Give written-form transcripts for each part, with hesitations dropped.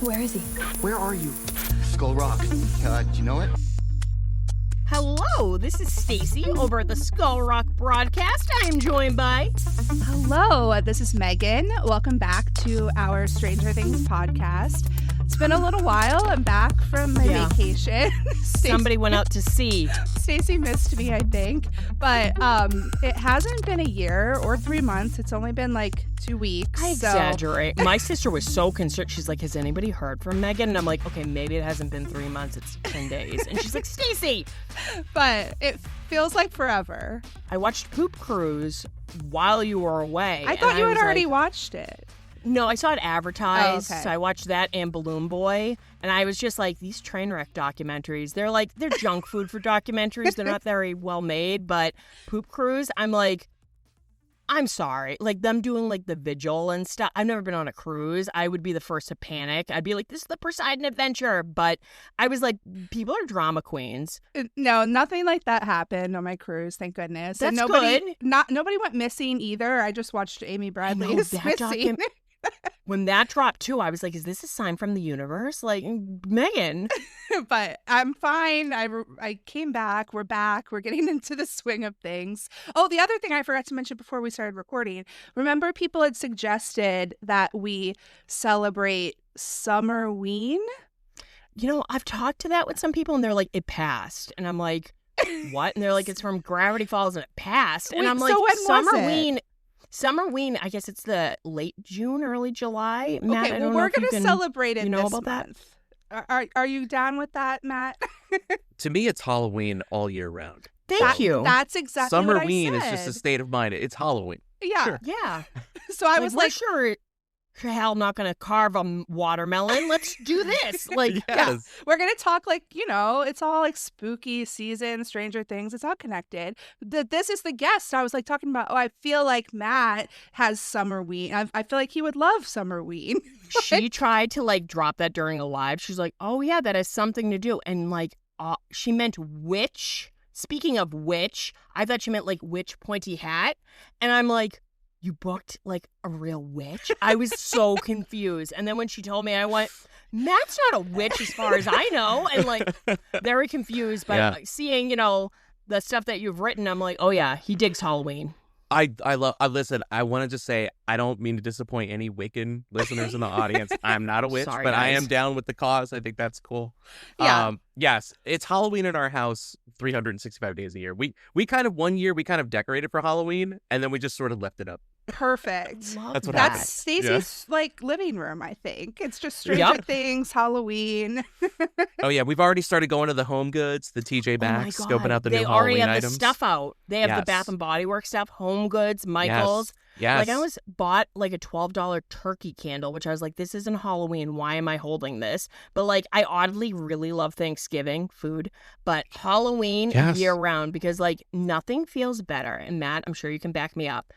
Where is he? Where are you? Skull Rock. Do you know it? Hello, this is Stacy over at the Skull Rock broadcast. I am joined by... Hello, this is Megan. Welcome back to our Stranger Things podcast. It's been a little while. I'm back from my vacation. Somebody went out to sea. Stacy missed me, I think. But it hasn't been a year or 3 months. It's only been like 2 weeks. I exaggerate. My sister was so concerned. She's like, has anybody heard from Megan? And I'm like, okay, maybe it hasn't been 3 months. It's 10 days. And she's like, Stacy! But it feels like forever. I watched Poop Cruise while you were away. I thought you had already watched it. No, I saw it advertised, Oh, okay. so I watched that and Balloon Boy, and I was just like, these train wreck documentaries, they're junk food for documentaries. They're not very well made, but Poop Cruise, I'm like, I'm sorry. Like, them doing, like, the vigil and stuff. I've never been on a cruise. I would be the first to panic. I'd be like, this is the Poseidon Adventure. But I was like, people are drama queens. No, nothing like that happened on my cruise, thank goodness. That's and good. Nobody went missing either. I just watched Amy Bradley's missing. When that dropped, too, I was like, is this a sign from the universe? Like, Megan. But I'm fine. I came back. We're back. We're getting into the swing of things. Oh, the other thing I forgot to mention before we started recording. Remember, people had suggested that we celebrate Summerween? You know, I've talked to that with some people, and they're like, it passed. And I'm like, what? And they're like, it's from Gravity Falls, and it passed. And Wait, I'm like, so when was it? Summerween, I guess it's the late June, early July. Matt, Okay, I well, don't we're know if going to celebrate it you know this about month. Are you down with that, Matt? To me, it's Halloween all year round. Thank you. That's exactly what I Summerween is said. just a state of mind. It's Halloween. Yeah. Sure. Yeah. So I was we're like, sure hell not going to carve a watermelon. Let's do this. Like, yeah, we're going to talk like, you know, it's all like spooky season, Stranger Things. It's all connected. This is the guest. I was like talking about, I feel like Matt has Summerween. I feel like he would love Summerween. She tried to like drop that during a live. She's like, oh yeah, that has something to do. And like, she meant witch. Speaking of witch, I thought she meant like witch pointy hat. And I'm like, you booked like a real witch? I was so confused. And then when she told me, I went, Matt's not a witch as far as I know. And like, very confused. But seeing, you know, the stuff that you've written, I'm like, oh yeah, he digs Halloween. Listen, I want to just say, I don't mean to disappoint any Wiccan listeners in the audience. I'm not a witch, Sorry, but guys. I am down with the cause. I think that's cool. Yeah. Yes, it's Halloween in our house 365 days a year. We kind of, one year, we kind of decorated for Halloween, and then we just sort of left it up. Perfect. That's what happened. That's Stacey's like living room, I think. It's just Stranger Things, Halloween. Oh yeah, we've already started going to the Home Goods, the TJ Maxx, scoping out the new Halloween items. They already have the stuff out. They have the Yes. Bath and Body Works stuff, Home Goods, Michaels. Yes. Like, I bought like a $12 turkey candle, which I was like, this isn't Halloween. Why am I holding this? But like, I oddly really love Thanksgiving food, but Halloween year round, because like nothing feels better. And Matt, I'm sure you can back me up.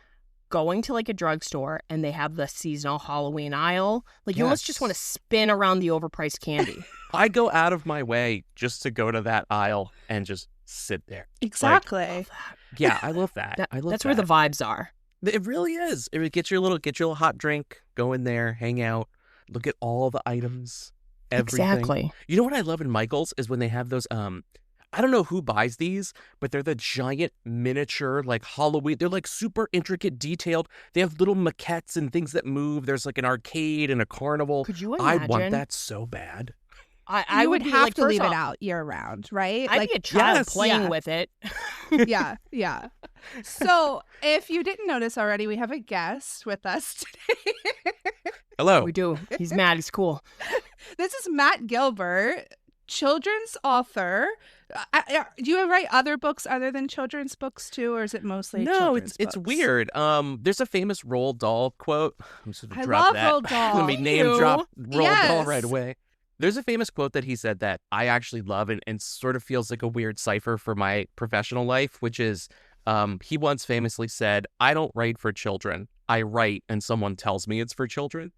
Going to like a drugstore and they have the seasonal Halloween aisle. Like, you almost just want to spin around the overpriced candy. I go out of my way just to go to that aisle and just sit there. Exactly. Yeah, I love that. That's where the vibes are. It really is. It get your little hot drink, go in there, hang out, look at all the items, everything. Exactly. You know what I love in Michael's is when they have those I don't know who buys these, but they're the giant miniature like Halloween. They're like super intricate, detailed. They have little maquettes and things that move. There's like an arcade and a carnival. Could you imagine? I want that so bad. I would be have like, to first leave off, it out year round, right? I'd like be a child playing with it. Yeah. So if you didn't notice already, we have a guest with us today. Hello. We do. He's mad. He's cool. This is Matt Gilbert, children's author. Do you write other books other than children's books too, or is it mostly children's it's books? weird. There's a famous Roald Dahl quote. I'm just gonna I drop love that. Roald Dahl. Let me name drop Roald Dahl Yes. right away. There's a famous quote that he said that I actually love and sort of feels like a weird cipher for my professional life, which is he once famously said, "I don't write for children. I write and someone tells me it's for children."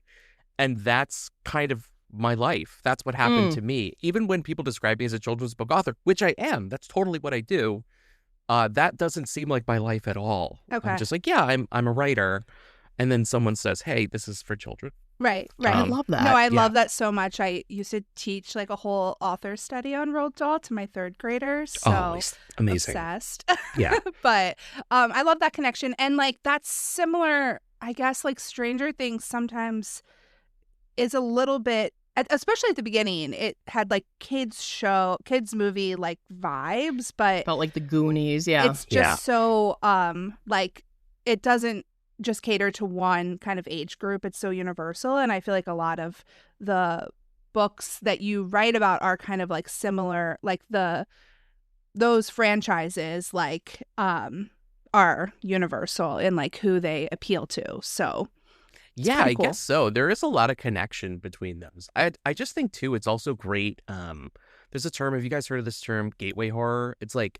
And that's kind of my life. That's what happened to me. Even when people describe me as a children's book author, which I am, that's totally what I do. That doesn't seem like my life at all. Okay. I'm just like, yeah, I'm a writer. And then someone says, hey, this is for children. Right. I love that. No, I yeah. love that so much. I used to teach like a whole author study on Roald Dahl to my third graders. So Oh, it's amazing. obsessed. Yeah. But I love that connection. And like that's similar, I guess, like Stranger Things sometimes is a little bit, especially at the beginning, it had like kids movie like vibes, but Felt like the Goonies. Yeah. it's just Yeah. so like it doesn't just cater to one kind of age group. It's so universal. And I feel like a lot of the books that you write about are kind of like similar, like those franchises like are universal in like who they appeal to. So Yeah, kinda I cool. guess so. There is a lot of connection between those. I just think too, it's also great. There's a term. Have you guys heard of this term, gateway horror? It's like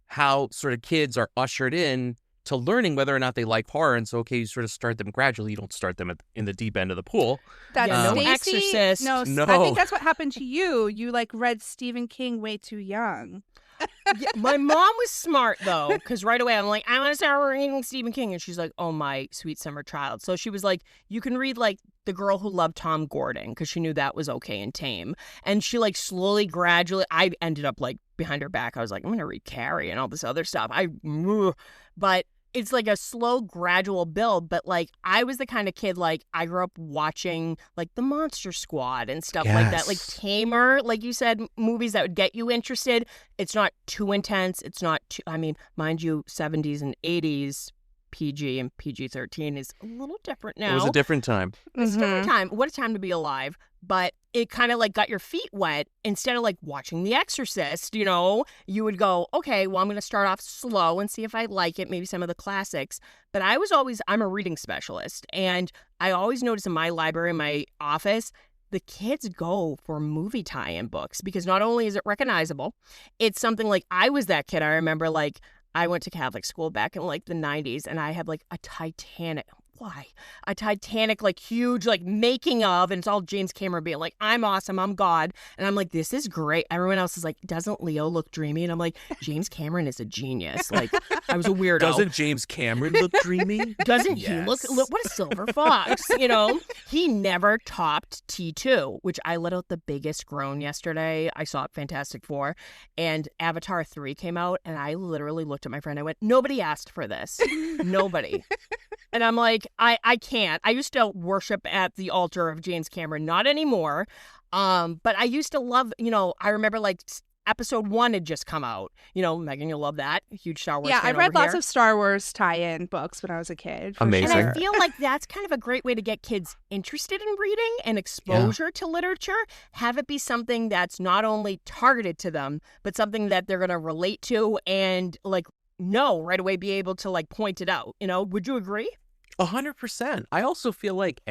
how sort of kids are ushered in to learning whether or not they like horror, and so okay, you sort of start them gradually. You don't start them in the deep end of the pool. that's Yeah, no Stacey. Exorcist. No, I No. think that's what happened to you. You like read Stephen King way too young. Yeah, my mom was smart though, because right away I'm like, I want to start reading Stephen King, and she's like, oh my sweet summer child. So she was like, you can read like The Girl Who Loved Tom Gordon, because she knew that was okay and tame. And she like slowly, gradually, I ended up like behind her back. I was like, I'm gonna read Carrie and all this other stuff. But it's like a slow, gradual build. But like I was the kind of kid, like I grew up watching like the Monster Squad and stuff like that, like Yes. tamer, like you said, movies that would get you interested. It's not too intense. It's not too, I mean, mind you, 70s and 80s PG and PG-13 is a little different now. It was a different time. It's a Mm-hmm. different time. What a time to be alive. But it kind of like got your feet wet. Instead of like watching The Exorcist, you know, you would go, okay, well, I'm going to start off slow and see if I like it, maybe some of the classics. But I'm a reading specialist. And I always notice in my library, in my office, the kids go for movie tie-in books because not only is it recognizable, it's something like I was that kid. I remember like I went to Catholic school back in like the 90s and I had like a Titanic. Why? A Titanic, like huge, like making of, and it's all James Cameron being like, I'm awesome, I'm God. And I'm like, this is great. Everyone else is like, doesn't Leo look dreamy? And I'm like, James Cameron is a genius. Like, I was a weirdo. Doesn't James Cameron look dreamy? Doesn't he Yes. look, what a silver fox, you know? He never topped T2, which I let out the biggest groan yesterday. I saw it Fantastic Four, and Avatar 3 came out, and I literally looked at my friend. I went, nobody asked for this. Nobody. And I'm like, I can't. I used to worship at the altar of James Cameron, not anymore. But I used to love, you know, I remember like episode 1 had just come out. You know, Megan, you'll love that. Huge Star Wars Yeah, fan I read over lots here. of Star Wars tie-in books when I was a kid. For Amazing. And sure. I feel like that's kind of a great way to get kids interested in reading and exposure to literature. Have it be something that's not only targeted to them, but something that they're going to relate to and like know right away, be able to like point it out. You know, would you agree? 100%. I also feel like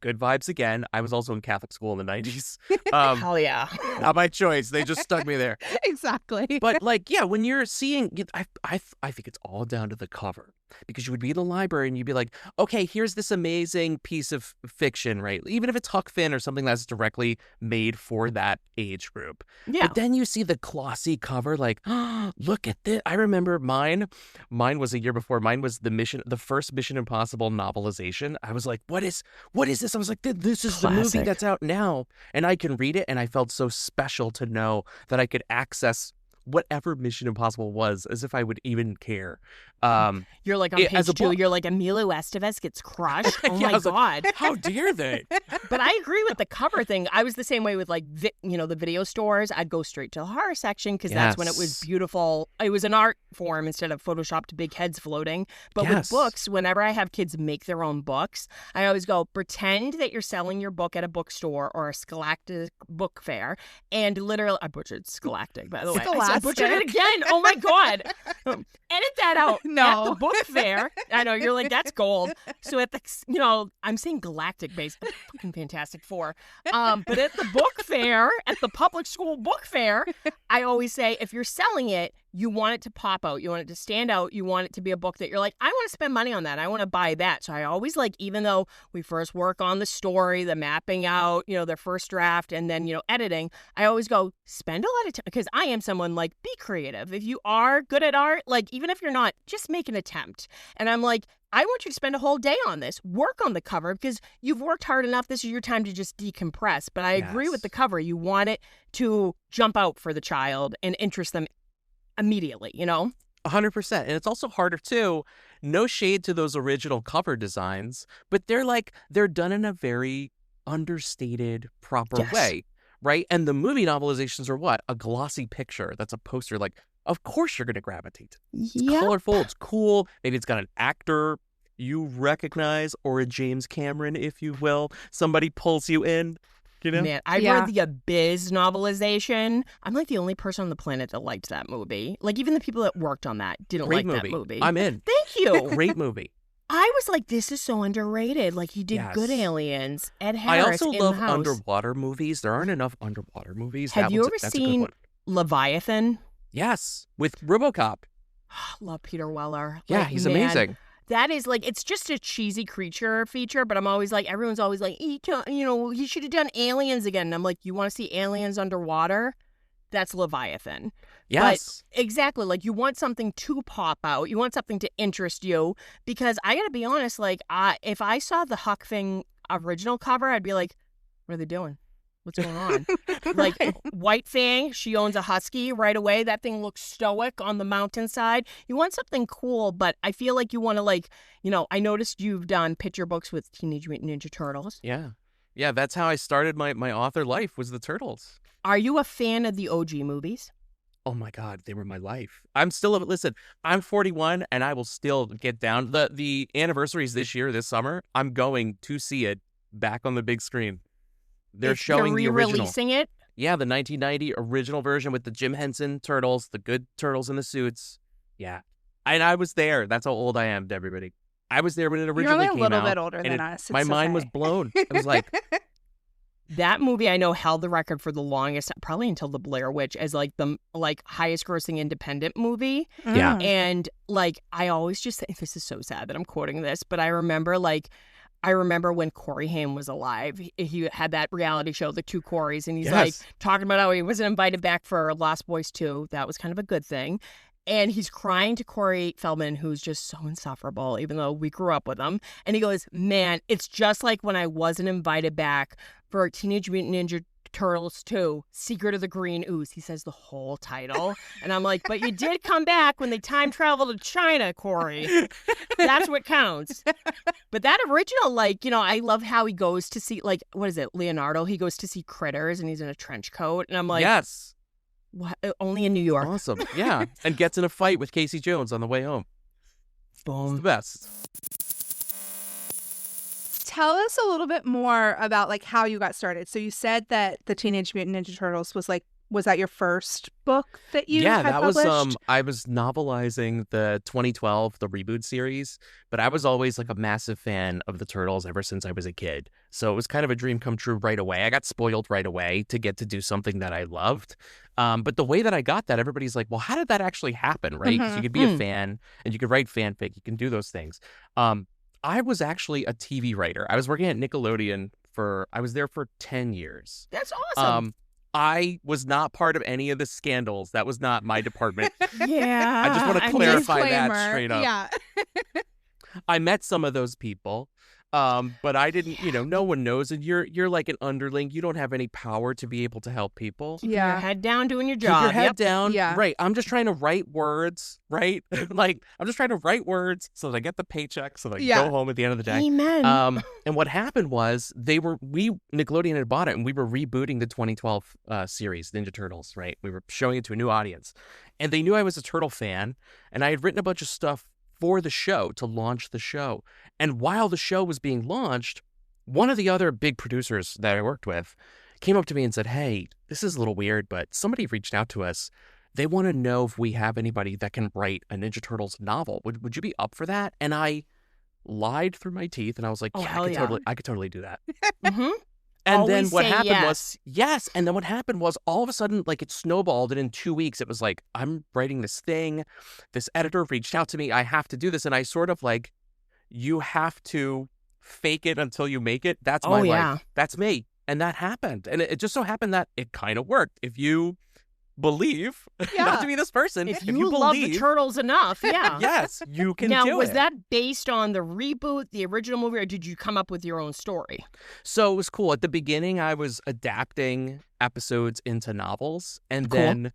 good vibes again. I was also in Catholic school in the 90s. Hell yeah. Not my choice. They just stuck me there. Exactly. But like, yeah, when you're seeing, I think it's all down to the cover, because you would be in the library and you'd be like, okay, here's this amazing piece of fiction, right? Even if it's Huck Finn or something that's directly made for that age group. Yeah. But then you see the glossy cover, like, oh, look at this. I remember mine was a year before. Mine was the first Mission Impossible novelization. I was like, what is this? I was like, this is the movie Classic. that's out now. And I can read it. And I felt so special to know that I could access whatever Mission Impossible was, as if I would even care. You're like on As page a 2, book- you're like Emilio Estevez gets crushed. Oh Yeah, I my was like, God. How dare they? But I agree with the cover thing. I was the same way with like, the video stores. I'd go straight to the horror section because that's when it was Yes. beautiful. It was an art form instead of photoshopped big heads floating. But with Yes. books, whenever I have kids make their own books, I always go, pretend that you're selling your book at a bookstore or a Scholastic book fair. And literally, I butchered Scholastic, by the way. I butchered it again. Oh my God. Edit that out. No. At the book fair. I know, you're like, that's gold. So at the, I'm saying galactic base, fucking Fantastic Four. But at the book fair, at the public school book fair, I always say, if you're selling it, you want it to pop out. You want it to stand out. You want it to be a book that you're like, I want to spend money on that. I want to buy that. So I always like, even though we first work on the story, the mapping out, their first draft, and then, editing, I always go, spend a lot of time, because I am someone like, be creative. If you are good at art, like, even if you're not, just make an attempt. And I'm like, I want you to spend a whole day on this. Work on the cover because you've worked hard enough. This is your time to just decompress. But I agree with the cover. You want it to jump out for the child and interest them immediately, 100%. And it's also harder too. No shade to those original cover designs, but they're done in a very understated, proper way, right? And the movie novelizations are what? A glossy picture. That's a poster. Like, of course you're going to gravitate to it. It's colorful. It's cool. Maybe it's got an actor you recognize or a James Cameron, if you will. Somebody pulls you in. Man, I read the Abyss novelization. I'm like the only person on the planet that liked that movie. Like, even the people that worked on that didn't like that movie. I'm in. Thank you. Great movie. I was like, this is so underrated. Like, he did Good Aliens. Ed Harris. I also love the house. underwater movies. There aren't enough underwater movies. Have you ever seen Leviathan? Yes, with RoboCop. Love Peter Weller. Yeah, he's amazing. That is like, it's just a cheesy creature feature, but I'm always like, everyone's always like, he should have done Aliens again. And I'm like, you want to see aliens underwater? That's Leviathan. Yes. But exactly. Like, you want something to pop out. You want something to interest you. Because I got to be honest, like, if I saw the Huck Thing original cover, I'd be like, what are they doing? What's going on? Like, White Fang, she owns a husky right away. That thing looks stoic on the mountainside. You want something cool, but I feel like you want to, like, I noticed you've done picture books with Teenage Mutant Ninja Turtles. Yeah. Yeah, that's how I started my author life, was the Turtles. Are you a fan of the OG movies? Oh my God, they were my life. Listen, I'm 41 and I will still get down. The anniversaries this summer. I'm going to see it back on the big screen. They're showing the original. Re-releasing it? Yeah, the 1990 original version with the Jim Henson turtles, the good turtles in the suits. Yeah. And I was there. That's how old I am to everybody. I was there when it originally came out. You're only a little bit older than us. My mind was blown. I was like... That movie, I know, held the record for the longest, probably until The Blair Witch, as like the highest grossing independent movie. Yeah. And like, I always just think, this is so sad that I'm quoting this, but I remember when Corey Haim was alive. He had that reality show, The Two Coreys, and he's like talking about how he wasn't invited back for Lost Boys 2. That was kind of a good thing. And he's crying to Corey Feldman, who's just so insufferable, even though we grew up with him. And he goes, man, it's just like when I wasn't invited back for Teenage Mutant Ninja Turtles 2, Secret of the Green Ooze. He says the whole title. And I'm like, but you did come back when they time traveled to China, Corey. That's what counts. But that original, I love how he goes to see, what is it, Leonardo? He goes to see critters and he's in a trench coat. And I'm like, yes. What? Only in New York. Awesome. Yeah. And gets in a fight with Casey Jones on the way home. Boom. It's the best. Tell us a little bit more about how you got started. So you said that the Teenage Mutant Ninja Turtles was that your first book that you had published? Was I was novelizing the 2012 the reboot series, but I was always a massive fan of the Turtles ever since I was a kid. So it was kind of a dream come true right away. I got spoiled right away to get to do something that I loved. But the way that I got that, everybody's like, well, how did that actually happen, right? Because you could be a fan and you could write fanfic. You can do those things. I was actually a TV writer. I was working at Nickelodeon I was there for 10 years. That's awesome. I was not part of any of the scandals. That was not my department. Yeah. I just want to clarify that straight up. Yeah. I met some of those people. But I didn't, no one knows. And you're like an underling. You don't have any power to be able to help people. Keep your head down doing your job. Keep your head down. Yeah. Right. I'm just trying to write words, right? I'm just trying to write words so that I get the paycheck so that I can go home at the end of the day. Amen. And what happened was Nickelodeon had bought it and we were rebooting the 2012 series, Ninja Turtles, right? We were showing it to a new audience. And they knew I was a Turtle fan and I had written a bunch of stuff for the show to launch the show. And while the show was being launched, one of the other big producers that I worked with came up to me and said, hey, this is a little weird, but somebody reached out to us. They want to know if we have anybody that can write a Ninja Turtles novel. Would you be up for that? And I lied through my teeth and I was like, I could totally do that. Mm-hmm. And Always then what say happened yes. was, yes. And then what happened was all of a sudden, it snowballed. And in 2 weeks, it was like, I'm writing this thing. This editor reached out to me. I have to do this. And I sort of you have to fake it until you make it. That's my life. That's me. And that happened. And it just so happened that it kind of worked. If you believe, Yeah. not to be this person, If you love the believe, turtles enough, yeah. yes, you can Now, do was it. that based on the reboot, the original movie, or did you come up with your own story? So it was cool. At the beginning, I was adapting episodes into novels, and Cool. then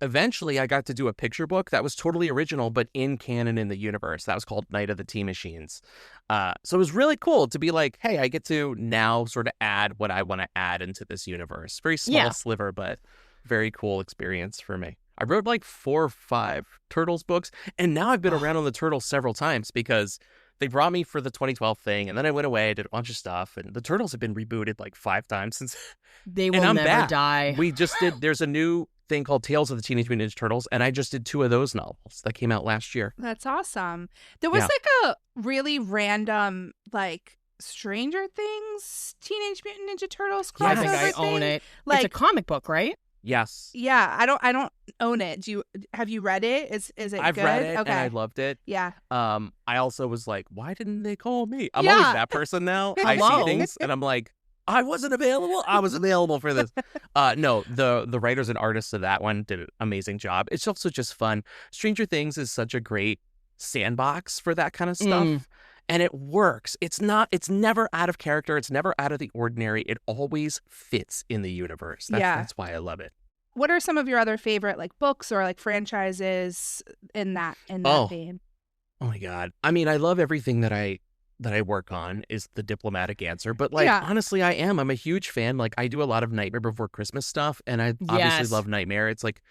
eventually I got to do a picture book that was totally original, but in canon in the universe. That was called Night of the Tea Machines. So it was really cool to be like, hey, I get to now sort of add what I want to add into this universe. Very small Yeah. sliver, but very cool experience for me. I wrote like 4 or 5 Turtles books, and now I've been around on the Turtles several times because they brought me for the 2012 thing, and then I went away, did a bunch of stuff, and the Turtles have been rebooted like 5 times since. They And will I'm never back. die. We just did, there's a new thing called Tales of the Teenage Mutant Ninja Turtles, and I just did 2 of those novels that came out last year. That's awesome. There was Yeah. like a really random, like, Stranger Things Teenage Mutant Ninja Turtles crossover I think I thing. own it. Like, It's a comic book, right? Yes. yeah, I don't own it. Have you read it? Is it I've good? read it, Okay. and I loved it. Yeah. I also was like, why didn't they call me? I'm Yeah. always that person now. I Hello. see things, and I'm like, I wasn't available. I was available for this. No, the writers and artists of that one did an amazing job. It's also just fun. Stranger Things is such a great sandbox for that kind of stuff. And it works. It's never out of character. It's never out of the ordinary. It always fits in the universe. Yeah. That's why I love it. What are some of your other favorite like books or like franchises in that Oh. vein? Oh my God. I mean, I love everything that I work on is the diplomatic answer. But like, Yeah. honestly, I'm a huge fan. Like, I do a lot of Nightmare Before Christmas stuff, and I obviously Yes. love Nightmare. It's like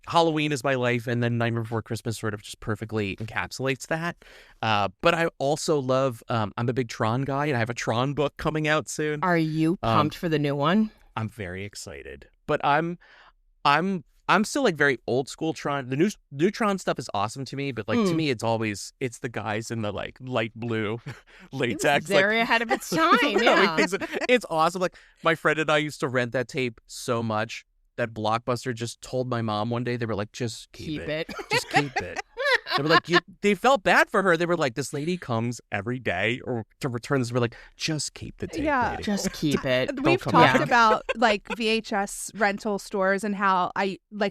Halloween is my life, and then Nightmare Before Christmas sort of just perfectly encapsulates that. But I also love, I'm a big Tron guy, and I have a Tron book coming out soon. Are you pumped for the new one? I'm very excited. But I'm still like very old school Tron. The new Tron stuff is awesome to me, but like to me, it's the guys in the like light blue latex. It's very ahead of its time. Yeah. It's awesome. Like my friend and I used to rent that tape so much that Blockbuster just told my mom one day, they were like, just keep it. Just keep it. They were like, they felt bad for her. They were like, this lady comes every day or to return this. We're like, just keep the tape. Yeah. lady. Just keep it. We've come talked back. about like VHS rental stores and how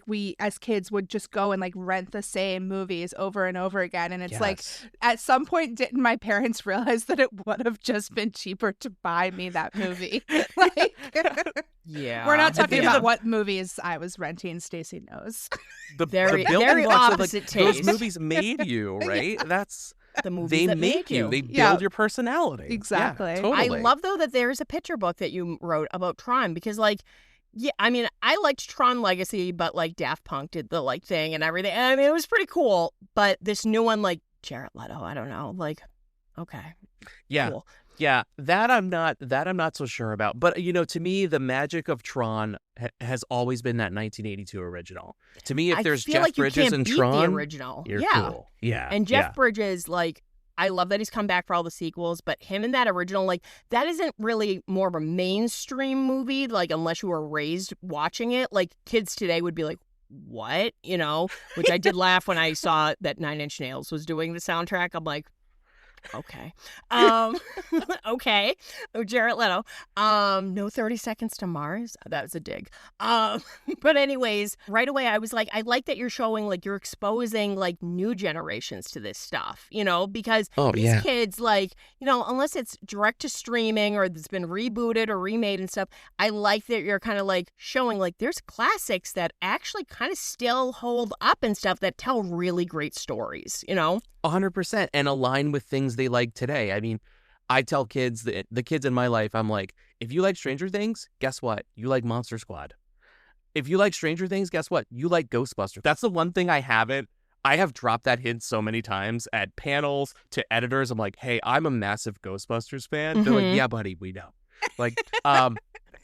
we as kids would just go and like rent the same movies over and over again. And it's like Yes. at some point, didn't my parents realize that it would have just been cheaper to buy me that movie? Like, Yeah. we're not talking Yeah. about what movies I was renting. Stacey knows. the Very- building very blocks of, opposite those taste. movies made you, right? That's the movies they that make you. They Yeah. build your personality. Exactly. Yeah, totally. I love though that there's a picture book that you wrote about Tron because like yeah, I mean I liked Tron Legacy, but like Daft Punk did the like thing and everything. I mean it was pretty cool, but this new one like Jared Leto, I don't know, like okay, Yeah. cool. Yeah, that I'm not so sure about. But you know, to me, the magic of Tron has always been that 1982 original. To me, if I there's feel Jeff like you Bridges can't and beat Tron, the original, you're yeah. cool. Yeah, And Jeff yeah. Bridges, like, I love that he's come back for all the sequels, but him in that original, like, that isn't really more of a mainstream movie, like, unless you were raised watching it. Like, kids today would be like, what? You know? Which I did laugh when I saw that Nine Inch Nails was doing the soundtrack. I'm like, okay. Okay. Oh, Jared Leto. No 30 Seconds to Mars. That was a dig. But anyways, right away I was like, I like that you're showing, like, you're exposing, like, new generations to this stuff, you know, because Oh, these yeah. kids, like, you know, unless it's direct to streaming or it's been rebooted or remade and stuff, I like that you're kind of like showing, like, there's classics that actually kind of still hold up and stuff that tell really great stories, you know? 100% and align with things they like today. I mean, I tell kids, the kids in my life, I'm like, if you like Stranger Things, guess what? You like Monster Squad. If you like Stranger Things, guess what? You like Ghostbusters. That's the one thing I haven't. I have dropped that hint so many times at panels to editors. I'm like, hey, I'm a massive Ghostbusters fan. They're like, yeah, buddy, we know. Like,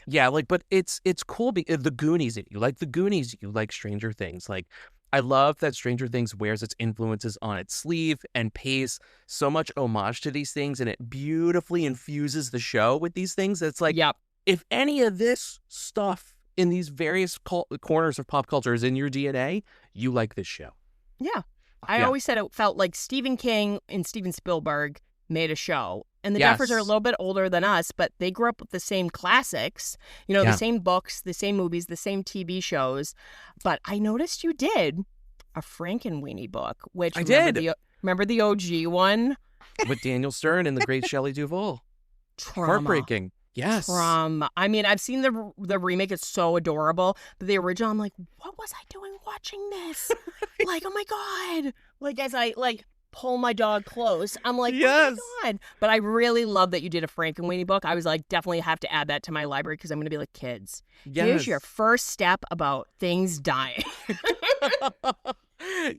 yeah, like, but it's cool. The Goonies, if you like the Goonies, you like Stranger Things. Like, I love that Stranger Things wears its influences on its sleeve and pays so much homage to these things, and it beautifully infuses the show with these things. It's like, Yep. if any of this stuff in these various corners of pop culture is in your DNA, you like this show. Yeah. I Yeah. always said it felt like Stephen King and Steven Spielberg made a show. And the Yes. Duffers are a little bit older than us, but they grew up with the same classics, you know, Yeah. the same books, the same movies, the same TV shows. But I noticed you did a Frankenweenie book, which I did. Remember the OG one? With Daniel Stern and the great Shelley Duvall. Trauma. Heartbreaking. Yes. Trauma. I mean, I've seen the remake. It's so adorable. But the original, I'm like, what was I doing watching this? Like, oh my God. Like, as I, like, pull my dog close, I'm like, Yes. oh my God. But I really love that you did a Frankenweenie book. I was like, definitely have to add that to my library because I'm going to be like, kids, here's your first step about things dying.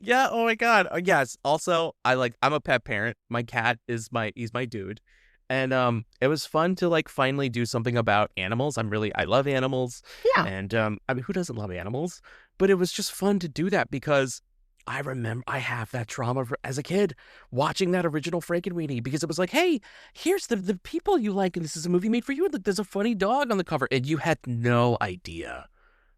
Yeah. Oh my God. Yes. Also, I'm a pet parent. My cat he's my dude. And it was fun to like finally do something about animals. I love animals. Yeah. And I mean, who doesn't love animals? But it was just fun to do that because I remember I have that trauma as a kid watching that original Frankenweenie because it was like, hey, here's the people you like, and this is a movie made for you. And there's a funny dog on the cover, and you had no idea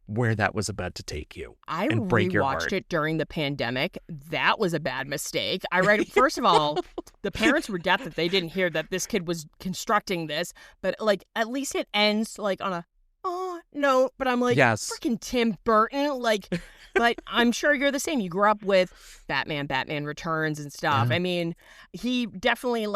where that was about to take you. I and break your rewatched heart. it during the pandemic. That was a bad mistake. First of all, the parents were deaf that they didn't hear that this kid was constructing this, but like at least it ends like on a no. But I'm like, Yes. freaking Tim Burton, like. But I'm sure you're the same. You grew up with Batman Returns and stuff. Yeah. I mean, he definitely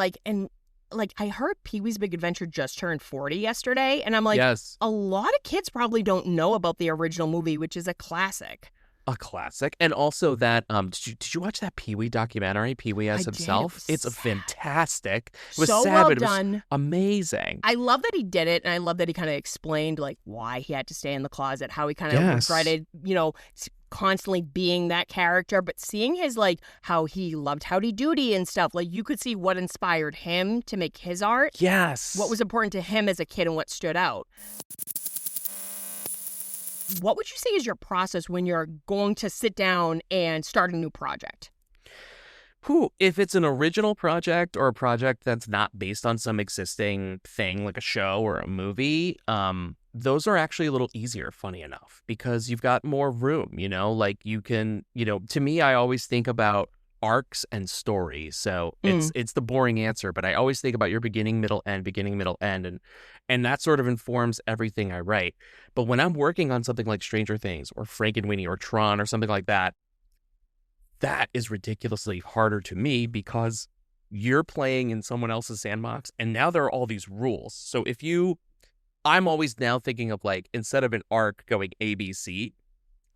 I heard Pee-wee's Big Adventure just turned 40 yesterday, and I'm like, Yes. a lot of kids probably don't know about the original movie, which is a classic. A classic. And also that did you watch that Pee-wee documentary, Pee-wee as I did. himself? It was It's a sad. fantastic. It was So sad, well but it was done. amazing. I love that he did it, and I love that he kind of explained like why he had to stay in the closet, how he kind of Yes. regretted, constantly being that character, but seeing his like how he loved Howdy Doody and stuff, like you could see what inspired him to make his art, Yes. what was important to him as a kid, and what stood out. What would you say is your process when you're going to sit down and start a new project? If it's an original project or a project that's not based on some existing thing like a show or a movie, those are actually a little easier, funny enough, because you've got more room, like you can, to me, I always think about arcs and stories. So it's the boring answer, but I always think about your beginning, middle, end, and that sort of informs everything I write. But when I'm working on something like Stranger Things or Frankenweenie or Tron or something like that, that is ridiculously harder to me because you're playing in someone else's sandbox, and now there are all these rules. So I'm always now thinking of like, instead of an arc going A, B, C,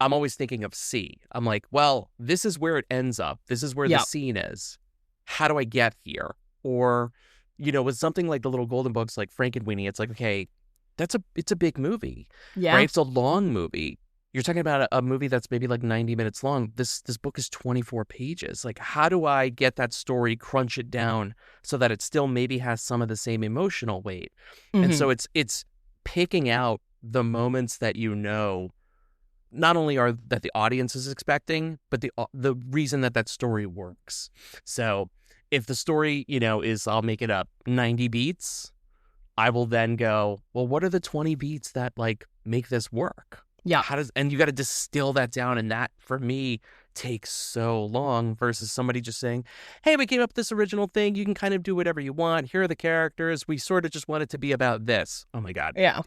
I'm always thinking of C. I'm like, well, this is where it ends up. This is where the scene is. How do I get here? Or, with something like the little golden books like Frankenweenie, it's like, okay, it's a big movie. Yeah. Right? It's a long movie. You're talking about a movie that's maybe like 90 minutes long. This book is 24 pages. Like, how do I get that story, crunch it down so that it still maybe has some of the same emotional weight? Mm-hmm. And so it's picking out the moments that not only are that the audience is expecting, but the reason that story works. So if the story, is, I'll make it up, 90 beats, I will then go, well, what are the 20 beats that like make this work? Yeah. And you got to distill that down. And that for me takes so long versus somebody just saying, hey, we came up with this original thing. You can kind of do whatever you want. Here are the characters. We sort of just want it to be about this. Oh my God. Yeah.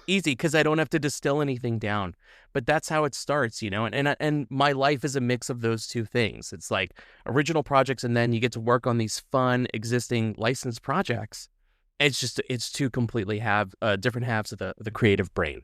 Easy, because I don't have to distill anything down. But that's how it starts, and my life is a mix of those two things. It's like original projects, and then you get to work on these fun existing licensed projects. It's two completely different halves of the creative brain.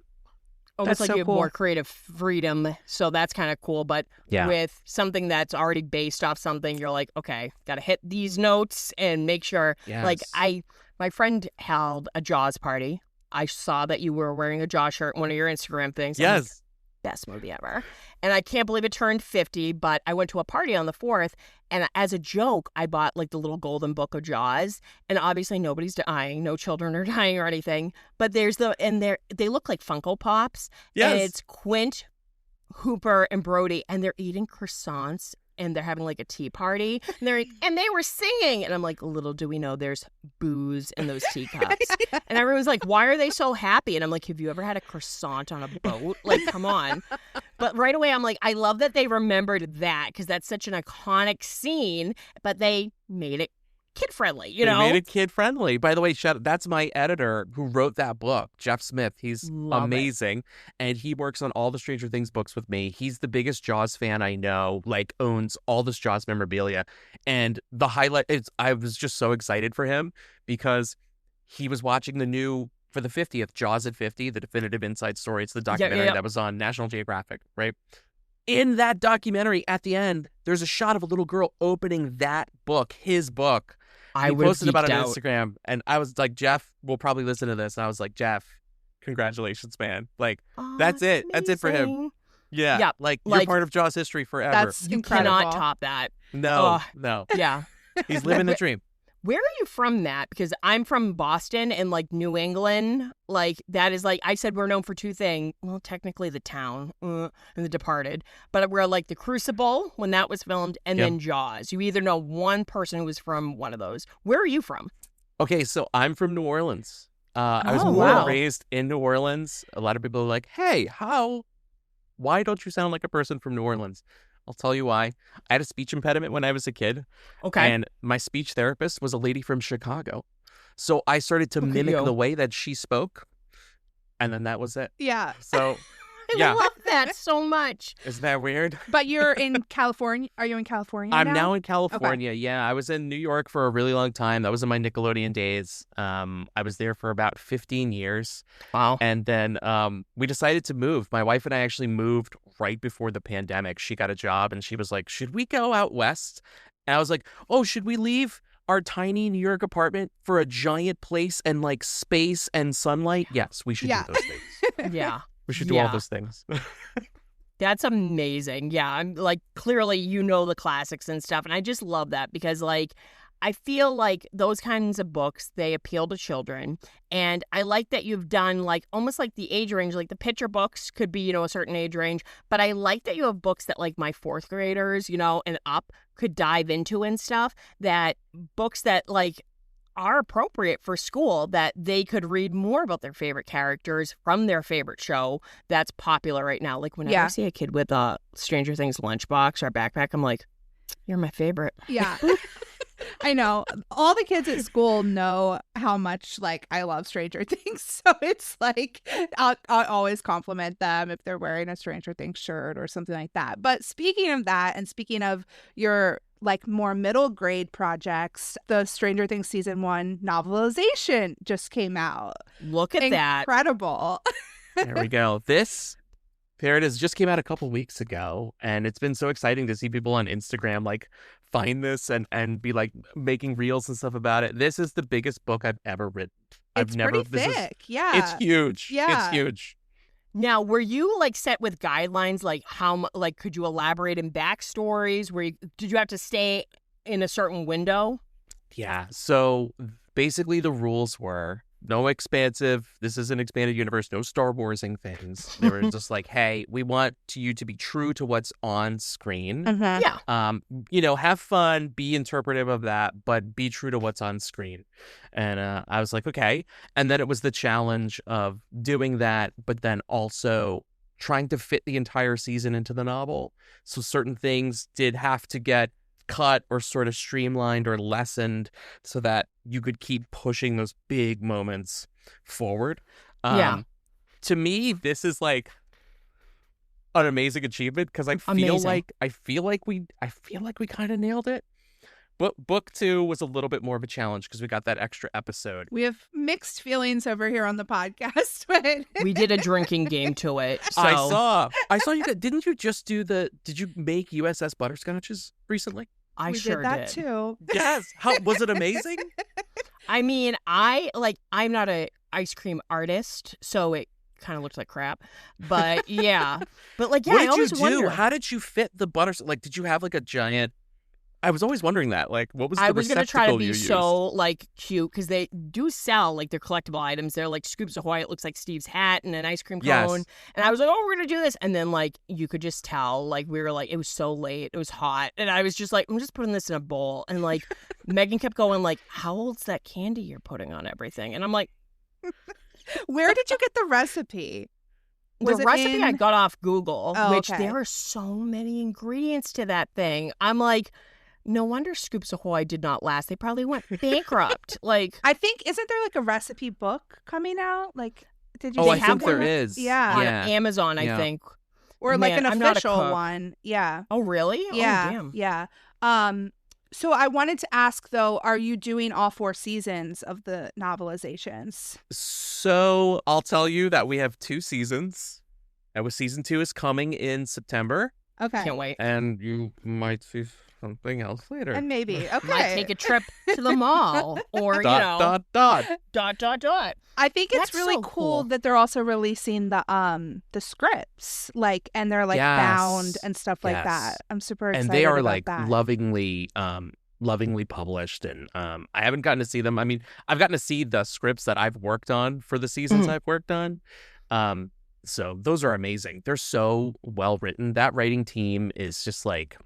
Almost That's like so you have cool. more creative freedom, so that's kind of cool. But Yeah. with something that's already based off something, you're like, okay, got to hit these notes and make sure. Yes. Like my friend held a Jaws party. I saw that you were wearing a Jaws shirt, one of your Instagram things. I'm like, Yes. best movie ever. And I can't believe it turned 50, but I went to a party on the 4th, and as a joke, I bought like the little golden book of Jaws, and obviously nobody's dying, no children are dying or anything, but they look like Funko Pops, Yes. and it's Quint, Hooper, and Brody, and they're eating croissants, and they're having like a tea party, and they were singing, and I'm like, little do we know there's booze in those teacups. And everyone was like, why are they so happy? And I'm like, have you ever had a croissant on a boat? Like, come on. But right away, I'm like, I love that they remembered that because that's such an iconic scene, but they made it kid friendly, They made it kid friendly. By the way, that's my editor who wrote that book, Jeff Smith. He's Love it. amazing. And he works on all the Stranger Things books with me. He's the biggest Jaws fan I know, like owns all this Jaws memorabilia. And the highlight is I was just so excited for him because he was watching the new, for the 50th, Jaws at 50, the definitive inside story. It's the documentary that was on National Geographic, right? In that documentary, at the end, there's a shot of a little girl opening that book, his book. I He posted about it on out. Instagram, and I was like, Jeff will probably listen to this. And I was like, Jeff, congratulations, man. Like, that's it. That's it for him. Amazing. Yeah. Like, you're part of Jaws history forever. That's You incredible. cannot top that. No. Yeah. He's living the dream. Where are you from, Matt? Because I'm from Boston and like New England. Like that is like I said, we're known for two things. Well, technically the town and The Departed, but we're like The Crucible when that was filmed, and then Jaws. You either know one person who was from one of those. Where are you from? Okay, so I'm from New Orleans. I was Oh, born wow. and raised in New Orleans. A lot of people are like, hey, why don't you sound like a person from New Orleans? I'll tell you why. I had a speech impediment when I was a kid. Okay. And my speech therapist was a lady from Chicago. So I started to Look at mimic you. the way that she spoke. And then that was it. Yeah. So, I yeah. love that so much. Isn't that weird? But you're in California. Are you in California I'm now in California. Okay. Yeah, I was in New York for a really long time. That was in my Nickelodeon days. I was there for about 15 years. Wow. And then we decided to move. My wife and I actually moved right before the pandemic. She got a job and she was like, should we go out west? And I was like, oh, should we leave our tiny New York apartment for a giant place and like space and sunlight? Yes, we should Yeah. do those things. Yeah. We should do all Yeah. those things. That's amazing. Yeah, I'm like clearly you know the classics and stuff, and I just love that because like I feel like those kinds of books they appeal to children, and I like that you've done like almost like the age range, like the picture books could be a certain age range, but I like that you have books that like my fourth graders and up could dive into and stuff. That books that like are appropriate for school that they could read more about their favorite characters from their favorite show that's popular right now. Like whenever I see a kid with a Stranger Things lunchbox or backpack, I'm like, you're my favorite. Yeah. I know. All the kids at school know how much like I love Stranger Things. So it's like I'll always compliment them if they're wearing a Stranger Things shirt or something like that. But speaking of that and speaking of your like more middle grade projects, the Stranger Things season 1 novelization just came out. Look at that. Incredible. There we go. There it is. Just came out a couple weeks ago, and it's been so exciting to see people on Instagram like find this and be like making reels and stuff about it. This is the biggest book I've ever written. It's pretty thick. Yeah. It's huge. Yeah. It's huge. Now, were you like set with guidelines like like could you elaborate in backstories? Did you have to stay in a certain window? Yeah. So basically the rules were no expansive, this is an expanded universe, no Star Warsing things. They were just like, hey, we want you to be true to what's on screen. Yeah. Have fun, be interpretive of that, but be true to what's on screen. And I was like, okay. And then it was the challenge of doing that, but then also trying to fit the entire season into the novel. So certain things did have to get cut or sort of streamlined or lessened so that you could keep pushing those big moments forward. Yeah. To me, this is like an amazing achievement because I feel like we kind of nailed it. But book 2 was a little bit more of a challenge because we got that extra episode. We have mixed feelings over here on the podcast, but We did a drinking game to it. So. I saw you guys. Did you make USS Butterscotches recently? I we sure did that did. too. Yes. How was it amazing? I mean, I'm not a ice cream artist, so it kind of looks like crap. But yeah. But like, yeah, What I did you always do? wonder. How did you fit the butters? Like, did you have like a giant? I was always wondering that. Like, what was the I was gonna try to receptacle be you used? so like cute because they do sell like their collectible items. They're like scoops Ahoy. It looks like Steve's hat and an ice cream cone. Yes. And I was like, oh, we're gonna do this. And then like you could just tell like we were like it was so late. It was hot, and I was just like, I'm just putting this in a bowl. And like Megan kept going like, how old's that candy you're putting on everything? And I'm like, Where did you get the recipe? Was the it recipe I in- got off Google, Oh, which okay. there are so many ingredients to that thing. I'm like, no wonder Scoops Ahoy did not last. They probably went bankrupt. Like, I think, isn't there like a recipe book coming out? Like, did you Oh, They I have think there one is. Yeah. on Yeah. Amazon, I Yeah. think. or like Man, an I'm not a official cook. one? Yeah. Oh, really? Yeah. Oh, damn. Yeah. So I wanted to ask though, are you doing all 4 seasons of the novelizations? So I'll tell you that we have 2 seasons. And season 2 is coming in September, Okay. Can't wait. and you might see something else later. And maybe. Okay. Might take a trip to the mall or, dot. dot. I think it's That's really so cool cool. that they're also releasing the scripts, like, and they're like Yes. bound and stuff like Yes. that. I'm super excited And they are about like that. lovingly published, and I haven't gotten to see them. I mean, I've gotten to see the scripts that I've worked on for the seasons Mhm. I've worked on. So those are amazing. They're so well written. That writing team is just like,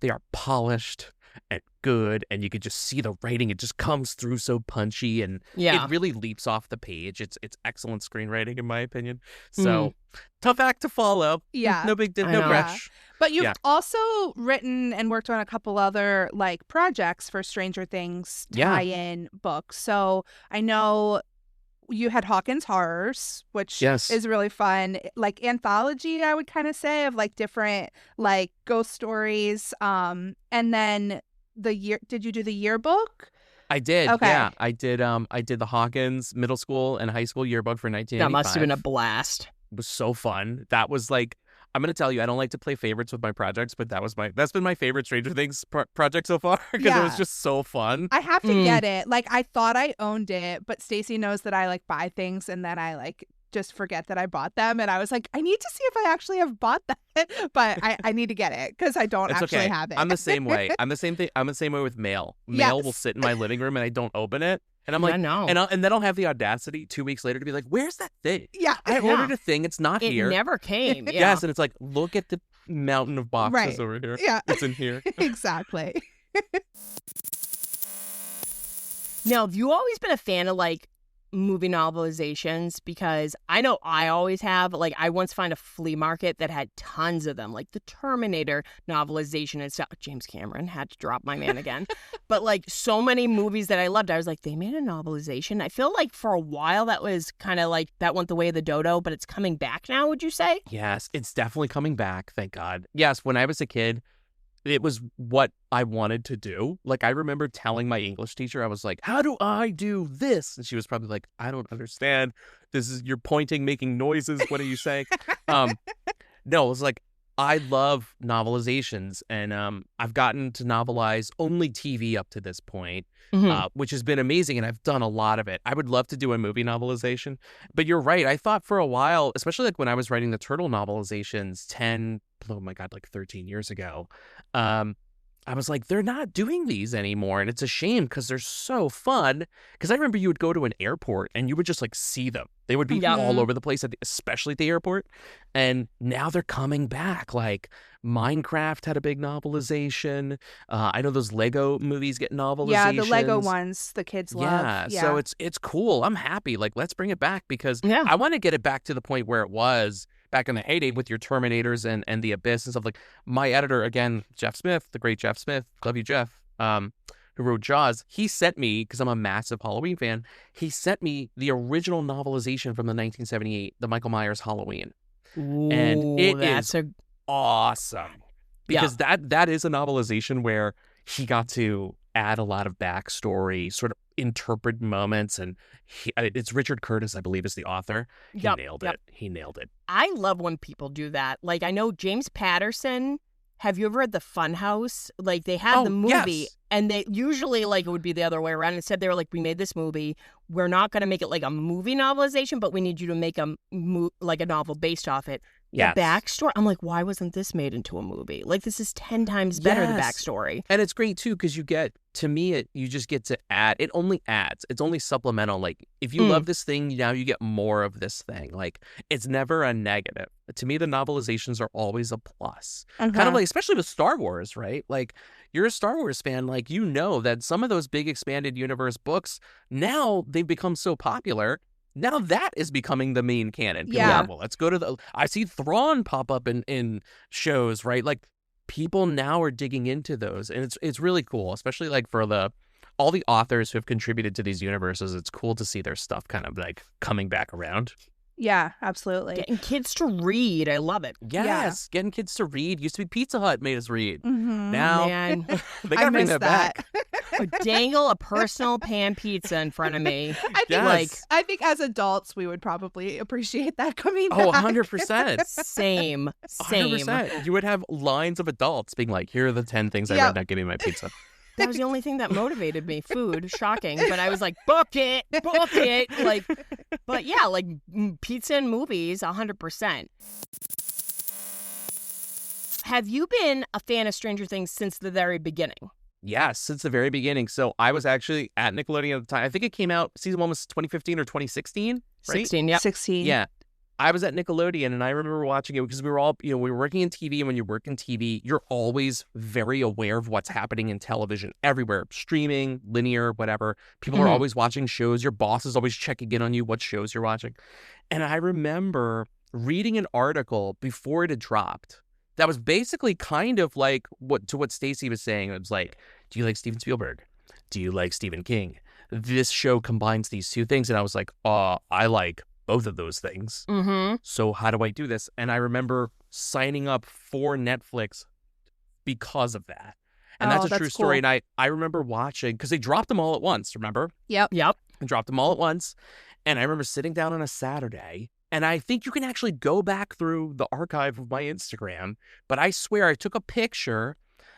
they are polished and good, and you could just see the writing. It just comes through so punchy, and Yeah. it really leaps off the page. It's excellent screenwriting, in my opinion. So tough act to follow. Yeah. No big deal. I No know. rush. But you've Yeah. also written and worked on a couple other like projects for Stranger Things Yeah. tie-in books. So I know you had Hawkins Horrors, which Yes. is really fun, like anthology, I would kind of say, of like different like ghost stories. And then did you do the yearbook? I did. Okay. Yeah, I did. I did the Hawkins middle school and high school yearbook for 1985. That must have been a blast. It was so fun. That was like, I'm gonna tell you, I don't like to play favorites with my projects, but that's been my favorite Stranger Things project so far, because it was Yeah. just so fun. I have to Mm. get it. Like, I thought I owned it, but Stacey knows that I like buy things and then I like just forget that I bought them. And I was like, I need to see if I actually have bought that, but I need to get it because I don't It's actually okay. have it. I'm the same way. I'm the same thing. I'm the same way with mail. Mail will Yes. sit in my living room and I don't open it, and I'm like, I know. and then I'll have the audacity 2 weeks later to be like, "Where's that thing? Yeah. I Yeah. ordered a thing. It's not It here." never came. Yeah. Yes, and it's like, look at the mountain of boxes Right. over here. Yeah. It's in here. Exactly. Now, have you always been a fan of like movie novelizations? Because I know I always have. Like, I once found a flea market that had tons of them, like the Terminator novelization and stuff. James Cameron had to drop my man again. But like so many movies that I loved, I was like, they made a novelization. I feel like for a while that was kind of like that went the way of the dodo, but it's coming back now, would you say? Yes, it's definitely coming back. Thank God. Yes, when I was a kid, it was what I wanted to do. Like, I remember telling my English teacher, I was like, how do I do this? And she was probably like, I don't understand. You're pointing, making noises. What are you saying? No, it was like, I love novelizations, and I've gotten to novelize only TV up to this point, which has been amazing, and I've done a lot of it. I would love to do a movie novelization, but you're right. I thought for a while, especially like when I was writing the Turtle novelizations 13 years ago, I was like, they're not doing these anymore, and it's a shame because they're so fun. Because I remember you would go to an airport and you would just like see them. They would be Yeah. all over the place, especially at the airport. And now they're coming back. Like Minecraft had a big novelization. I know those Lego movies get novelizations. Yeah, the Lego ones the kids love. Yeah, so it's cool. I'm happy. Like, let's bring it back because Yeah. I want to get it back to the point where it was back in the heyday with your Terminators and the Abyss and stuff. Like, my editor, again, Jeff Smith, the great Jeff Smith, love you, Jeff, who wrote Jaws, he sent me, because I'm a massive Halloween fan, he sent me the original novelization from the 1978, the Michael Myers Halloween. And it that's is awesome. Because that is a novelization where he got to add a lot of backstory, sort of interpret moments, and it's Richard Curtis, I believe, is the author. He nailed it. He nailed it. I love when people do that. Like, I know James Patterson. Have you ever read The Funhouse? Like, they had the movie, yes. and they usually, like, it would be the other way around. Instead, they were like, we made this movie. We're not going to make it like a movie novelization, but we need you to make a novel based off it. Yes. The backstory. I'm like, why wasn't this made into a movie? Like, this is 10 times better, the Yes. backstory. And it's great, too, because you just get to add. It only adds. It's only supplemental. Like, if you love this thing, now you get more of this thing. Like, it's never a negative. To me, the novelizations are always a plus. Kind of like, especially with Star Wars, right? Like, you're a Star Wars fan. Like, you know that some of those big expanded universe books, now they've become so popular. Now that is becoming the main canon. People are Yeah. like, well, let's go to I see Thrawn pop up in shows, right? Like, people now are digging into those, and it's really cool, especially like for all the authors who have contributed to these universes. It's cool to see their stuff kind of like coming back around. Yeah, absolutely. Getting kids to read. I love it. Yes, getting kids to read. Used to be Pizza Hut made us read. Mm-hmm. Now Man, they gotta bring that back. dangle a personal pan pizza in front of me. I think as adults we would probably appreciate that coming back. Oh, 100%. Same. 100%. You would have lines of adults being like, here are the 10 things I read not giving my pizza. That was the only thing that motivated me. Food, shocking, but I was like, book it. Like, but yeah, like pizza and movies, 100%. Have you been a fan of Stranger Things since the very beginning? Yes, since the very beginning. So I was actually at Nickelodeon at the time. I think it came out, season 1 was 2015 or 2016, right? 16, yep. 16. Yeah. I was at Nickelodeon, and I remember watching it because we were all, we were working in TV, and when you work in TV, you're always very aware of what's happening in television everywhere, streaming, linear, whatever. People are always watching shows. Your boss is always checking in on you, what shows you're watching. And I remember reading an article before it had dropped that was basically kind of like what Stacey was saying. It was like, do you like Steven Spielberg? Do you like Stephen King? This show combines these two things. And I was like, I like both of those things. Mm-hmm. So how do I do this? And I remember signing up for Netflix because of that. And that's a true story. Cool. And I remember watching, because they dropped them all at once, remember? Yep. They dropped them all at once. And I remember sitting down on a Saturday, and I think you can actually go back through the archive of my Instagram, but I swear I took a picture.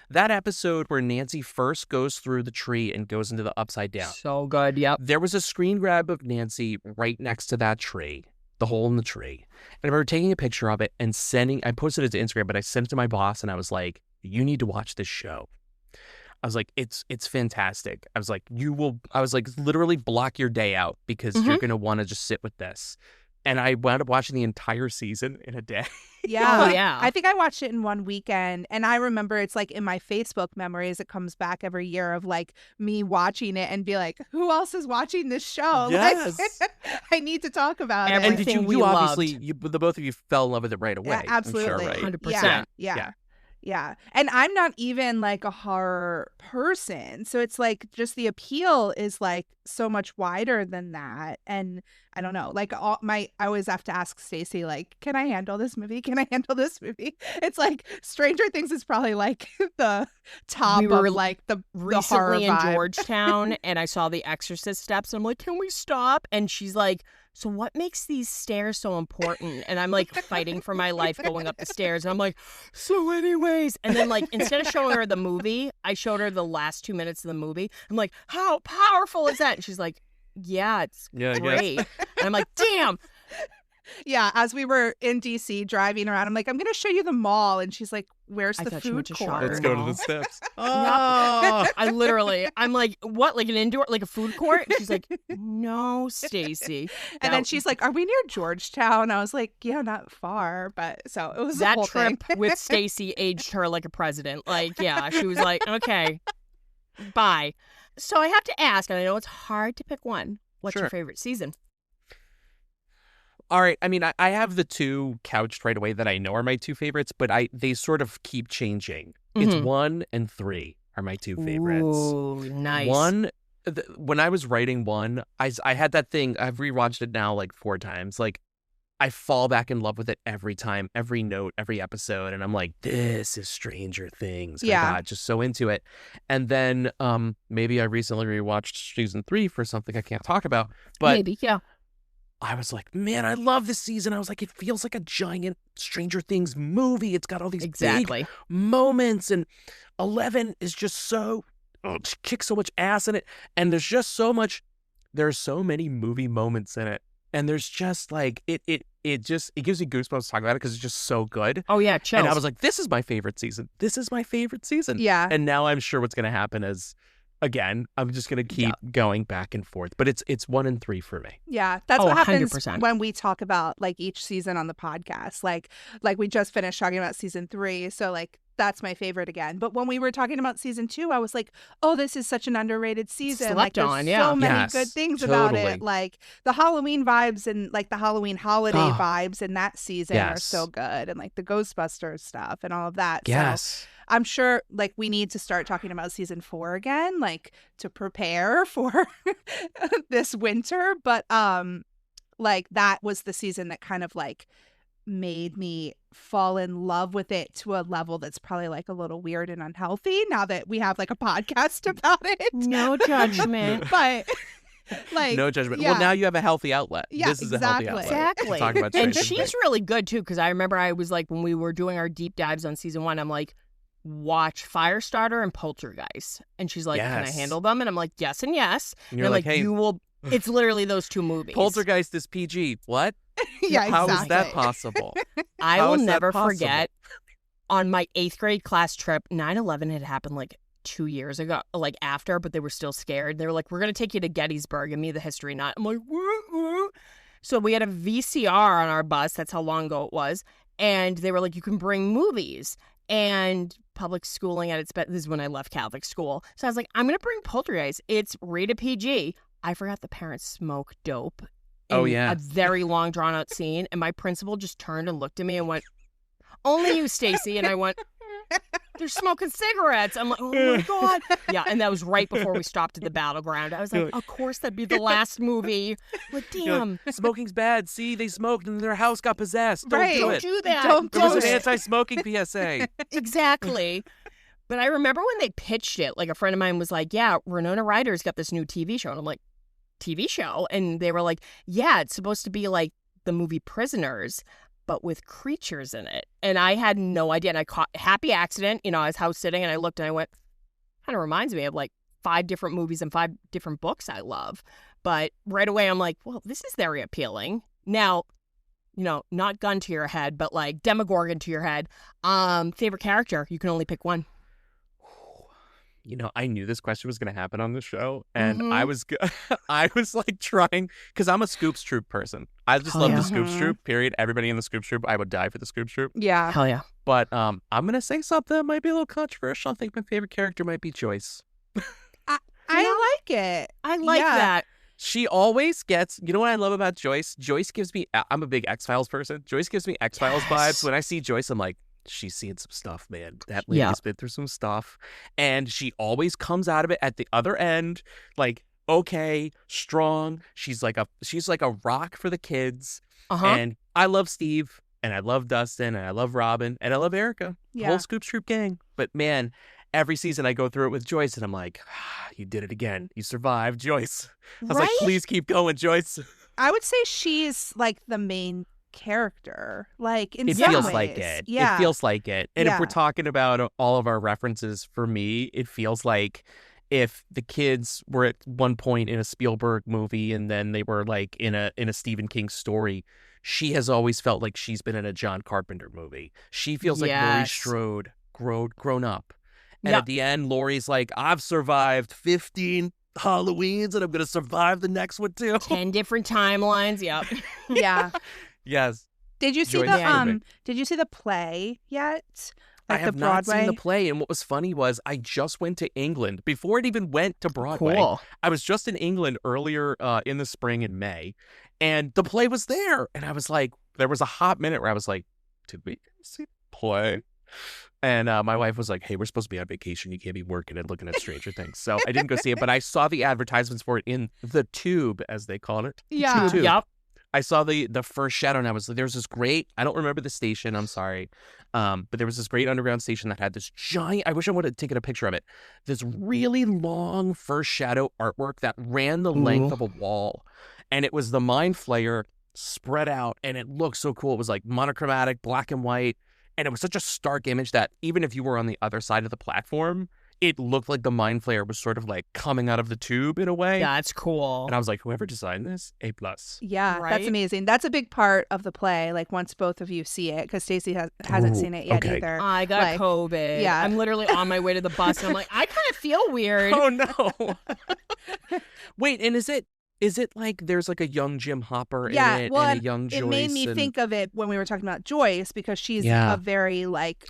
That episode where Nancy first goes through the tree and goes into the upside down. So good, yep. There was a screen grab of Nancy right next to that tree, the hole in the tree. And I remember taking a picture of it and I posted it to Instagram, but I sent it to my boss, and I was like, you need to watch this show. I was like, it's fantastic. I was like, literally block your day out because you're going to want to just sit with this. And I wound up watching the entire season in a day. Yeah. Oh, yeah. I think I watched it in one weekend, and I remember it's like in my Facebook memories, it comes back every year of like me watching it and be like, who else is watching this show? Yes. Like, I need to talk about Everything And it. did we you loved. obviously, the both of you fell in love with it right away. Yeah, absolutely. I'm sure, right? 100%. Yeah. And I'm not even like a horror person. So it's like just the appeal is like so much wider than that. And I don't know, like I always have to ask Stacey, like, can I handle this movie? Can I handle this movie? It's like Stranger Things is probably like the top of like the horror recently in vibe. Georgetown, and I saw the Exorcist steps. And I'm like, can we stop? And she's like, so what makes these stairs so important? And I'm like fighting for my life going up the stairs. And I'm like, so anyways. And then like instead of showing her the movie, I showed her the last 2 minutes of the movie. I'm like, how powerful is that? And she's like, yeah, it's great. And I'm like, damn. Yeah, as we were in DC driving around, I'm like, I'm going to show you the mall. And she's like, where's I the thought you went food to court? Shoppers Let's go to Mall. the steps. I'm like, what? Like an indoor, like a food court? And she's like, no, Stacey. And then she's like, are we near Georgetown? I was like, yeah, not far. But so it was that a whole trip thing. with Stacey aged her like a president. Like, yeah, she was like, okay, bye. So I have to ask, and I know it's hard to pick one. What's your Sure. favorite season? All right. I mean, I have the two couched right away that I know are my two favorites, but they sort of keep changing. It's 1 and 3 are my two favorites. Ooh, nice. When I was writing 1, I had that thing. I've rewatched it now like 4 times. Like, I fall back in love with it every time, every note, every episode. And I'm like, this is Stranger Things. Yeah. My God, just so into it. And then maybe I recently rewatched season 3 for something I can't talk about. But Maybe, yeah. I was like, man, I love this season. I was like, it feels like a giant Stranger Things movie. It's got all these Exactly. big moments. And 11 is just so, she kicks so much ass in it. And there's so many movie moments in it. And there's just like, it gives me goosebumps to talk about it because it's just so good. Oh, yeah, chills. And I was like, this is my favorite season. This is my favorite season. Yeah. And now I'm sure what's going to happen is, again, I'm just going to keep going back and forth. But it's 1 and 3 for me. Yeah, that's what happens 100%. when we talk about like each season on the podcast. Like we just finished talking about season 3, so like that's my favorite again. But when we were talking about season 2, I was like, oh, this is such an underrated season. Slept like, there's on, yeah. so many Yes, good things about totally. it. Like the Halloween vibes and like the Halloween holiday Oh. vibes in that season are Yes. so good. And like the Ghostbusters stuff and all of that. So Yes. I'm sure like we need to start talking about season 4 again, like to prepare for this winter. But like that was the season that kind of like made me fall in love with it to a level that's probably like a little weird and unhealthy now that we have like a podcast about it. No judgment. But like No judgment. yeah. Well, now you have a healthy outlet. Yeah, This is a healthy exactly. outlet. Exactly. To talk about And Stranger she's Things. really good too, because I remember I was like, when we were doing our deep dives on season 1, I'm like, watch Firestarter and Poltergeist. And she's like, can I Yes. handle them? And I'm like, yes and yes. And And you're I'm like, like, hey, you will. It's literally those 2 movies. Poltergeist is PG. What? yeah, How exactly. is that possible? I How will is that never possible? forget on my 8th grade class trip, 9/11 had happened like 2 years ago, like after, but they were still scared. They were like, we're going to take you to Gettysburg and me the history nut. I'm like, woo. So we had a VCR on our bus. That's how long ago it was. And they were like, you can bring movies. And public schooling at its best. This is when I left Catholic school. So I was like, I'm going to bring Poltergeist. It's rated PG. I forgot the parents smoke dope. Oh, in yeah. A very long, drawn out scene. And my principal just turned and looked at me and went, only you, Stacy. And I went, they're smoking cigarettes. I'm like, oh my God. Yeah. And that was right before we stopped at the battleground. I was like, of course that'd be the last movie. Like, You're damn. like, smoking's bad. See, they smoked and their house got possessed. Don't Right. do Don't it. do that. Don't There was do an it. anti-smoking PSA. Exactly. But I remember when they pitched it, like a friend of mine was like, yeah, Winona Ryder's got this new TV show. And I'm like, TV show? And they were like, yeah, it's supposed to be like the movie Prisoners, but with creatures in it. And I had no idea. And I caught happy accident. You know, I was house sitting and I looked and I went, kind of reminds me of like 5 different movies and 5 different books I love. But right away, I'm like, well, this is very appealing. Now, you know, not gun to your head, but like Demogorgon to your head. Favorite character? You can only pick one. You know, I knew this question was going to happen on the show, and Mhm. I was like trying, because I'm a Scoops Troop person. I just Oh, love yeah. the Scoops Mhm. Troop, period. Everybody in the Scoops Troop, I would die for the Scoops Troop. Yeah. Hell yeah. But I'm going to say something that might be a little controversial. I think my favorite character might be Joyce. I like it. I like Yeah. that. She always gets, you know what I love about Joyce? Joyce gives me, I'm a big X-Files person. Joyce gives me X-Files Yes. vibes. When I see Joyce, I'm like, she's seeing some stuff, man. That lady's Yeah. been through some stuff. And she always comes out of it at the other end, like, okay, strong. She's like a rock for the kids. Uh-huh. And I love Steve, and I love Dustin, and I love Robin, and I love Erica. The Yeah. whole Scoops Troop gang. But man, every season I go through it with Joyce, and I'm like, you did it again. You survived, Joyce. I was like, Right? please keep going, Joyce. I would say she's like the main character. Like in It some feels ways. like it. Yeah. It feels like it. And if we're Yeah. talking about all of our references, for me, it feels like if the kids were at one point in a Spielberg movie and then they were like in a Stephen King story, she has always felt like she's been in a John Carpenter movie. She feels like Laurie Yes. Strode grown up. And Yep. at the end, Laurie's like, I've survived 15 Halloweens and I'm going to survive the next one too. 10 different timelines. Yep. Yeah. Yes. Did you see Joyce the is perfect. did you see the play yet? I Like have the not Broadway? seen the play, and what was funny was I just went to England before it even went to Broadway. Cool. I was just in England earlier in the spring in May, and the play was there, and I was like, there was a hot minute where I was like, did we see the play? And my wife was like, hey, we're supposed to be on vacation. You can't be working and looking at Stranger Things. So I didn't go see it, but I saw the advertisements for it in the Tube, as they call it. Yeah. Tube. Yep. I saw the first shadow, and I was like, there's this great, I don't remember the station, I'm sorry, but there was this great underground station that had this giant, I wish I would have taken a picture of it, this really long first shadow artwork that ran the length Ooh. of a wall, and it was the Mind Flayer spread out, and it looked so cool. It was like monochromatic, black and white, and it was such a stark image that even if you were on the other side of the platform, it looked like the Mind Flayer was sort of like coming out of the tube in a way. That's cool. And I was like, whoever designed this, A+. Yeah, Right? that's amazing. That's a big part of the play. Like once both of you see it, because Stacey hasn't Ooh, seen it yet okay. either. I got Like, COVID. yeah. I'm literally on my way to the bus and I'm like, I kind of feel weird. Oh no! Wait, and is Is it like there's like a young Jim Hopper in Yeah, it well, and a young Joyce? it made me and... think of it when we were talking about Joyce, because she's Yeah. a very like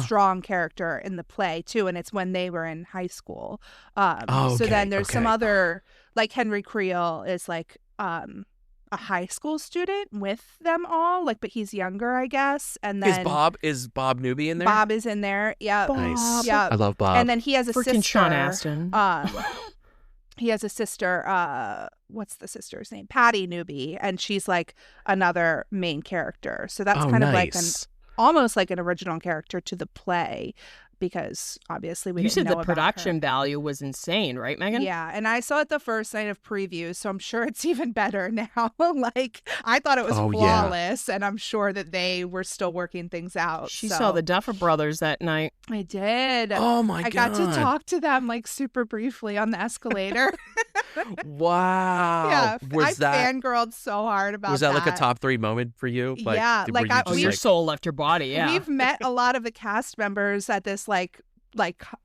strong character in the play too, and it's when they were in high school. So then there's some other, like Henry Creel is like a high school student with them all, like, but he's younger, I guess. And then is Bob Newby in there? Bob is in there. Yeah, Nice. Yeah, I love Bob. And then he has a Freaking sister. Sean Astin. He has a sister, what's the sister's name? Patty Newby, and she's like another main character. So that's kind of like almost like an original character to the play, because obviously we You didn't said know the about production her. value was insane, right, Megan? Yeah, and I saw it the first night of previews, so I'm sure it's even better now. Like, I thought it was flawless, and I'm sure that they were still working things out. She saw the Duffer Brothers that night. I did. Oh my I God. got to talk to them like super briefly on the escalator. Wow. Yeah, I that fangirled so hard about that. Was that like a top 3 moment for you? Yeah, were like you just Your soul left your body, yeah. We've met a lot of the cast members at this like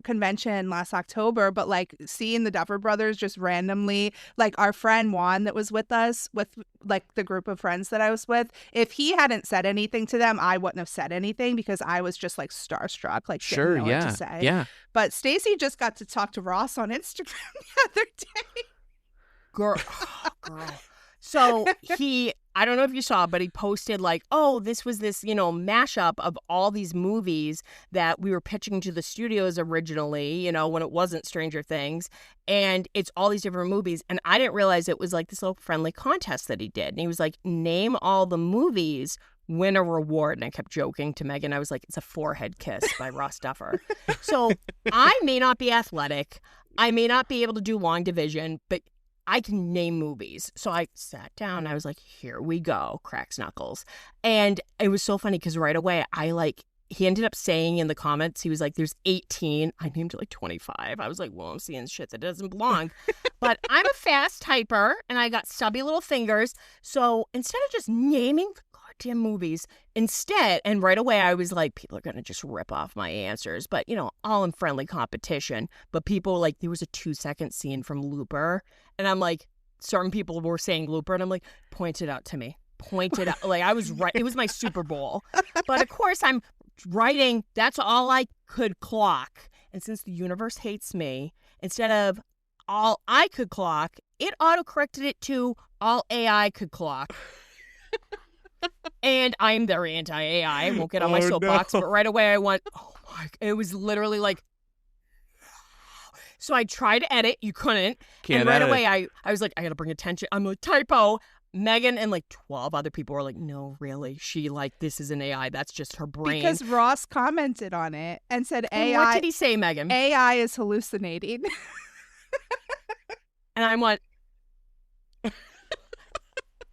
convention last October, but like seeing the Duffer Brothers just randomly, like our friend Juan that was with us, with like the group of friends that I was with, if he hadn't said anything to them, I wouldn't have said anything, because I was just like starstruck, like didn't know what to say. Yeah. But Stacey just got to talk to Ross on Instagram the other day. Girl. So I don't know if you saw, but he posted like, oh, this was this, mashup of all these movies that we were pitching to the studios originally, when it wasn't Stranger Things. And it's all these different movies. And I didn't realize it was like this little friendly contest that he did. And he was like, name all the movies, win a reward. And I kept joking to Megan. I was like, it's a forehead kiss by Ross Duffer. So I may not be athletic. I may not be able to do long division, but I can name movies. So I sat down and I was like, here we go, cracks knuckles. And it was so funny because right away he ended up saying in the comments, he was like, there's 18. I named it like 25. I was like, well, I'm seeing shit that doesn't belong. But I'm a fast typer and I got stubby little fingers. So instead of just naming the goddamn movies, and right away I was like, people are going to just rip off my answers. But, all in friendly competition. But people, like, there was a 2-second scene from Looper. And I'm like, certain people were saying Looper. And I'm like, point it out to me. Point it out. Like, I was right. It was my Super Bowl. But of course, I'm writing. That's all I could clock. And since the universe hates me, instead of all I could clock, it autocorrected it to all AI could clock. And I'm very anti-AI. I won't get on my soapbox. But right away I went, oh my, it was literally like, so I tried to edit. You couldn't. And right away I was like, I got to bring attention. I'm like, typo. Megan and like 12 other people were like, no, really? She this is an AI. That's just her brain. Because Ross commented on it and said AI. And what did he say, Megan? AI is hallucinating. And I went.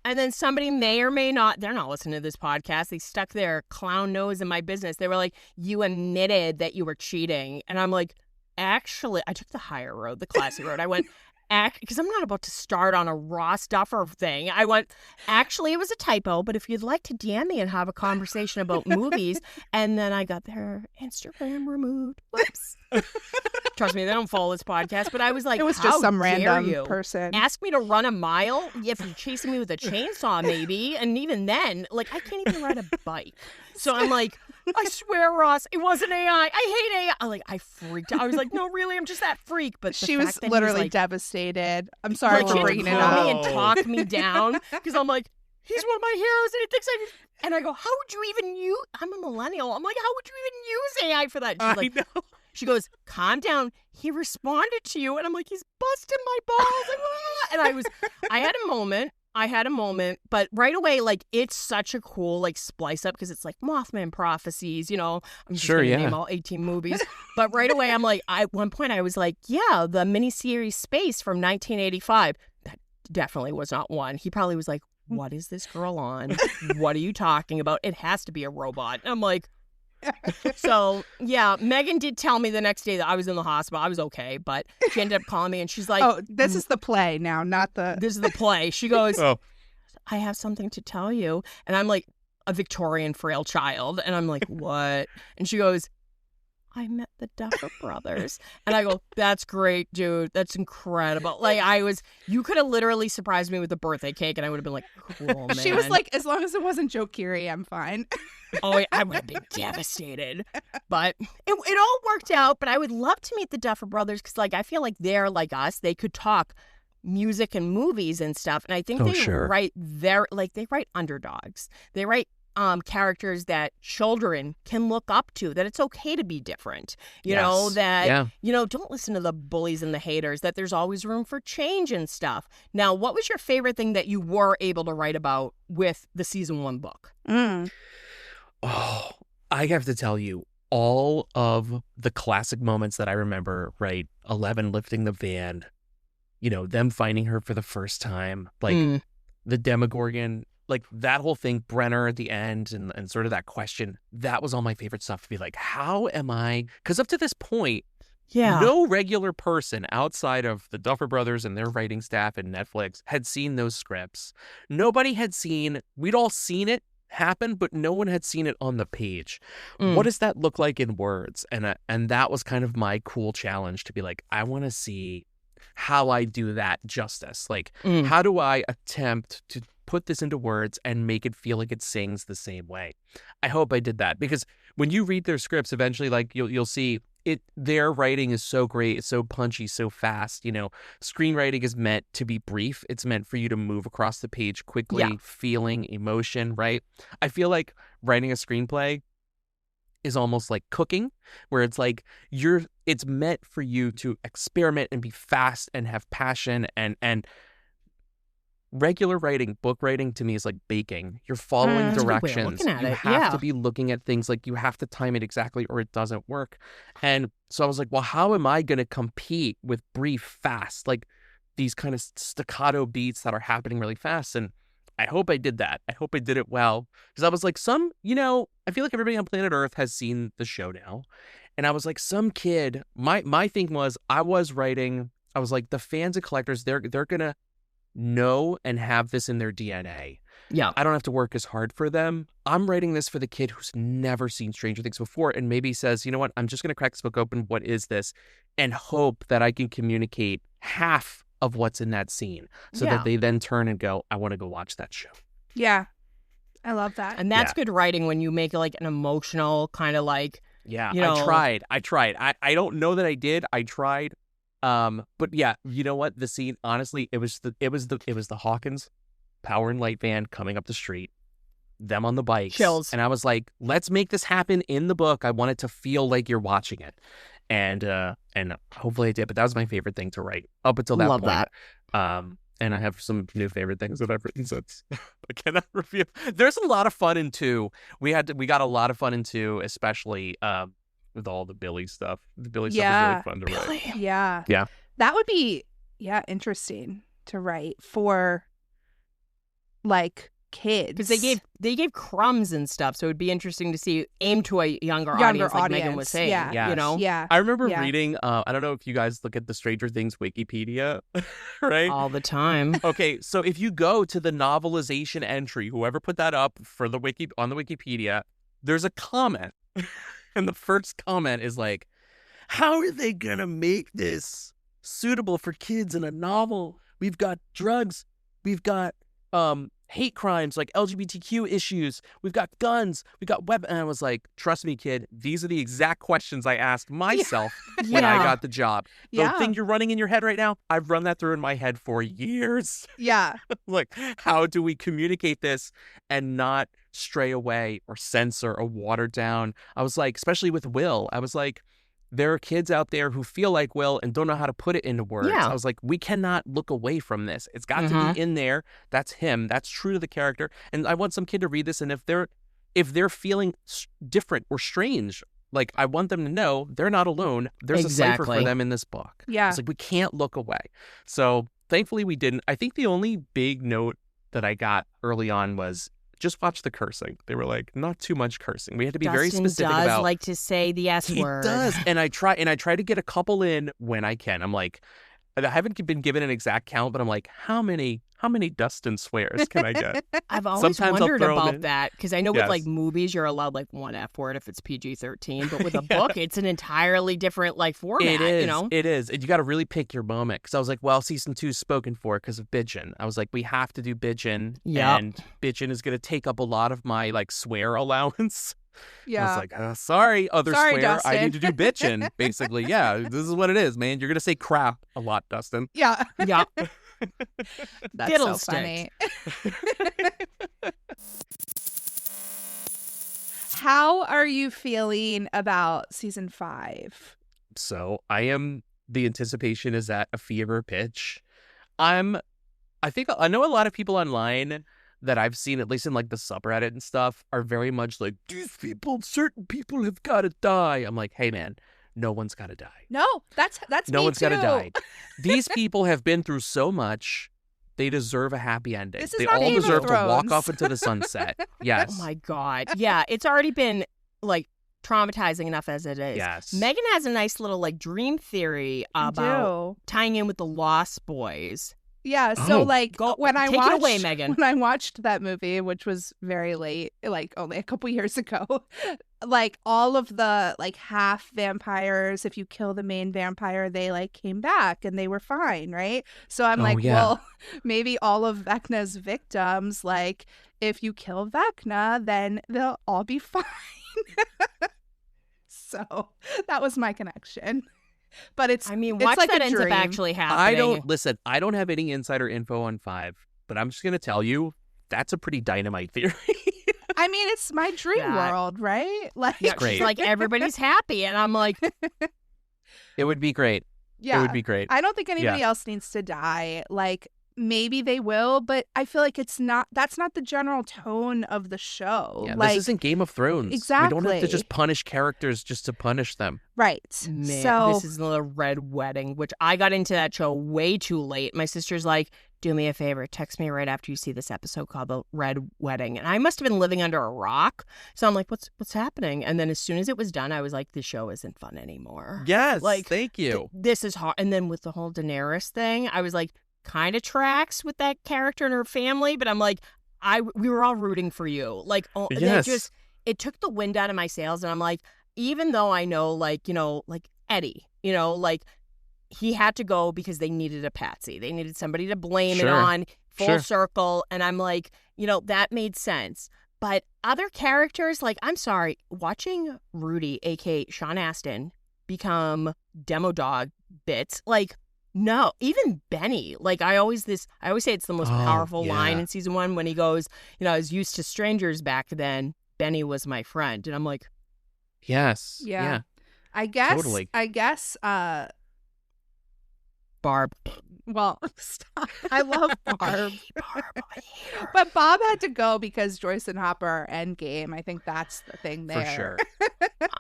And then somebody may or may not, they're not listening to this podcast. They stuck their clown nose in my business. They were like, you admitted that you were cheating. And I'm like, actually, I took the higher road, the classy road. I went, because I'm not about to start on a Ross Duffer thing. I went, actually, it was a typo, but if you'd like to DM me and have a conversation about movies, and then I got their Instagram removed. Whoops. Trust me, they don't follow this podcast, but I was like, it was just some random person. Ask me to run a mile if you're chasing me with a chainsaw, maybe. And even then, like, I can't even ride a bike. So I'm like, I swear, Ross, it wasn't AI. I hate AI. I freaked out. I was like, no, really, I'm just that freak. But she was literally devastated. I'm sorry for bringing it up. up. And talk me down because I'm like, he's one of my heroes, and he thinks and I go, how would you even use? I'm a millennial. I'm like, how would you even use AI for that? She's like, know. She goes, calm down. He responded to you, and I'm like, he's busting my balls. And I had a moment, but right away, like, it's such a cool, like, splice up because it's like Mothman prophecies, I'm just going to name all 18 movies. But right away, I'm like, at one point, I was like, yeah, the miniseries Space from 1985. That definitely was not one. He probably was like, what is this girl on? What are you talking about? It has to be a robot. And I'm like, so, yeah, Megan did tell me the next day that I was in the hospital. I was okay, but she ended up calling me and she's like, oh, this is the play now, not the... This is the play. She goes, I have something to tell you. And I'm like a Victorian frail child. And I'm like, what? And she goes, I met the Duffer Brothers. And I go, that's great, dude. That's incredible. Like, you could have literally surprised me with a birthday cake, and I would have been like, cool, man. She was like, as long as it wasn't Joe Keery, I'm fine. Oh, I would have been devastated. But it all worked out. But I would love to meet the Duffer Brothers because, like, I feel like they're like us. They could talk music and movies and stuff. And I think they write underdogs. They write characters that children can look up to, that it's okay to be different, you know, that, you know, don't listen to the bullies and the haters, that there's always room for change and stuff. Now, what was your favorite thing that you were able to write about with the season 1 book? Oh, I have to tell you, all of the classic moments that I remember, right? 11 lifting the van, you know, them finding her for the first time, like the Demogorgon, like that whole thing, Brenner at the end, and sort of that question, that was all my favorite stuff, to be like, how am I? Because up to this point, no regular person outside of the Duffer Brothers and their writing staff and Netflix had seen those scripts. Nobody had seen, we'd all seen it happen, but no one had seen it on the page. What does that look like in words? And that was kind of my cool challenge, to be like, I want to see how I do that justice. Like, how do I attempt to put this into words and make it feel like it sings the same way? I hope I did that, because when you read their scripts, eventually, like, you'll see it. Their writing is so great, it's so punchy, so fast. You know, screenwriting is meant to be brief. It's meant for you to move across the page quickly, feeling emotion, right? I feel like writing a screenplay is almost like cooking, where it's like it's meant for you to experiment and be fast and have passion, and regular writing, book writing, to me is like baking. You're following directions. You have to be looking at things, like you have to time it exactly or it doesn't work. And so I was like, well, how am I going to compete with brief, fast, like these kind of staccato beats that are happening really fast? And I hope I did that. I hope I did it well. Because I was like, I feel like everybody on planet Earth has seen the show now. And I was like, some kid, my thing was, I was like, the fans and collectors, they're going to know and have this in their DNA. Yeah. I don't have to work as hard for them. I'm writing this for the kid who's never seen Stranger Things before and maybe says, you know what, I'm just going to crack this book open. What is this? And hope that I can communicate half of what's in that scene so that they then turn and go, I want to go watch that show. Yeah. I love that. And that's good writing, when you make it like an emotional kind of like, yeah, you know... I tried. I don't know that I did. I tried. But yeah, you know what? The scene, honestly, it was the Hawkins Power and Light van coming up the street, them on the bikes. Chills. And I was like, let's make this happen in the book. I want it to feel like you're watching it. And hopefully I did, but that was my favorite thing to write up until that point. Love that. And I have some new favorite things that I've written since. I cannot review. There's a lot of fun in 2. We got a lot of fun in 2, especially with all the Billy stuff. The Billy stuff is really fun to write. Yeah. Yeah. That would be interesting to write for like kids, because they gave crumbs and stuff, so it'd be interesting to see, aim to a younger audience, like Megan was saying. You know. I remember reading, I don't know if you guys look at the Stranger Things Wikipedia, right? All the time. Okay, so if you go to the novelization entry, whoever put that up for the on the Wikipedia, there's a comment, and the first comment is like, how are they gonna make this suitable for kids in a novel? We've got drugs, we've got hate crimes, like LGBTQ issues, we've got guns, we got weapons. And I was like, trust me, kid, these are the exact questions I asked myself when I got the job. The thing you're running in your head right now, I've run that through in my head for years. Yeah. Like, how do we communicate this and not stray away or censor or water down? I was like, especially with Will, I was like, there are kids out there who feel like Will and don't know how to put it into words. I was like, we cannot look away from this. It's got to be in there. That's him. That's true to the character. And I want some kid to read this, and if they're feeling different or strange, like, I want them to know they're not alone. There's a cipher for them in this book. Yeah. It's like, we can't look away. So thankfully we didn't. I think the only big note that I got early on was, just watch the cursing. They were like, not too much cursing. We had to be very specific about. Does like to say the S word. He does, and I try to get a couple in when I can. I'm like, I haven't been given an exact count, but I'm like, how many how many Dustin swears can I get? I've always Sometimes I'll wondered throw 'em about in. that because I know with like Yes. movies you're allowed like one F word if it's PG-13, but with a Yeah. book it's an entirely different like format. It is. You know? It is. And you got to really pick your moment. Because I was like, well, season 2 is spoken for because of Bitchin'. I was like, we have to do Bitchin'. Yep. And Bitchin' is going to take up a lot of my like swear allowance. I Yeah. was like, sorry, other Sorry, swear. I Dustin. need to do Bitchin'. Basically, yeah, this is what it is, man. You're going to say crap a lot, Dustin. Yeah. Yep. That's so Fiddlesticks. funny. How are you feeling about season 5? So the anticipation is at a fever pitch. I know a lot of people online that I've seen, at least in like the subreddit and stuff, are very much like, certain people have got to die. I'm like, hey man, no one's got to die. No, that's No me one's too. got to die. These people have been through so much. They deserve a happy ending. This is They not all Game of deserve to walk Thrones. off into the sunset. Yes. Oh my God. Yeah, it's already been like traumatizing enough as it is. Yes. Megan has a nice little like dream theory I about do. tying in with the Lost Boys. Yeah, so Oh, like go- when I take it watched away, Megan. when I watched that movie, which was very late, like only a couple years ago, like all of the like half vampires, if you kill the main vampire, they like came back and they were fine, right? So I'm Oh, like, yeah. well, maybe all of Vecna's victims, like if you kill Vecna, then they'll all be fine. So that was my connection. But it's I mean, it's watch like that a ends up dream. actually happening. I don't have any insider info on 5, but I'm just going to tell you, that's a pretty dynamite theory. I mean, it's my dream Yeah. world, right? Like, Yeah, great. she's like, everybody's happy. And I'm like, It would be great. yeah. It would be great. I don't think anybody else needs to die. Like, maybe they will, but I feel like that's not the general tone of the show. Yeah, like, this isn't Game of Thrones. We don't have to Exactly. just punish characters just to punish them. right. man, So this is the Red Wedding, which I got into that show way too late. My sister's like, do me a favor, text me right after you see this episode called The Red Wedding. And I must have been living under a rock. So I'm like, what's happening? And then as soon as it was done, I was like, the show isn't fun anymore. Yes, Like, thank you. This is hard. And then with the whole Daenerys thing, I was like, kind of tracks with that character and her family, but I'm like, we were all rooting for you. Like, Yes. it took the wind out of my sails, and I'm like, even though I know, like, you know, like Eddie, you know, like he had to go because they needed a patsy. They needed somebody to blame it Sure. on, full Sure. circle. And I'm like, you know, that made sense. But other characters, like, I'm sorry, watching Rudy, aka Sean Astin, become demo dog bits, like, no, even Benny. Like, I always say it's the most Oh, powerful line yeah. in season 1 when he goes, you know, I was used to strangers back then. Benny was my friend. And I'm like, Yes. Yeah. I guess Totally. Barb. Well, stop. I love Barb. But Bob had to go because Joyce and Hopper are endgame. I think that's the thing there. For sure.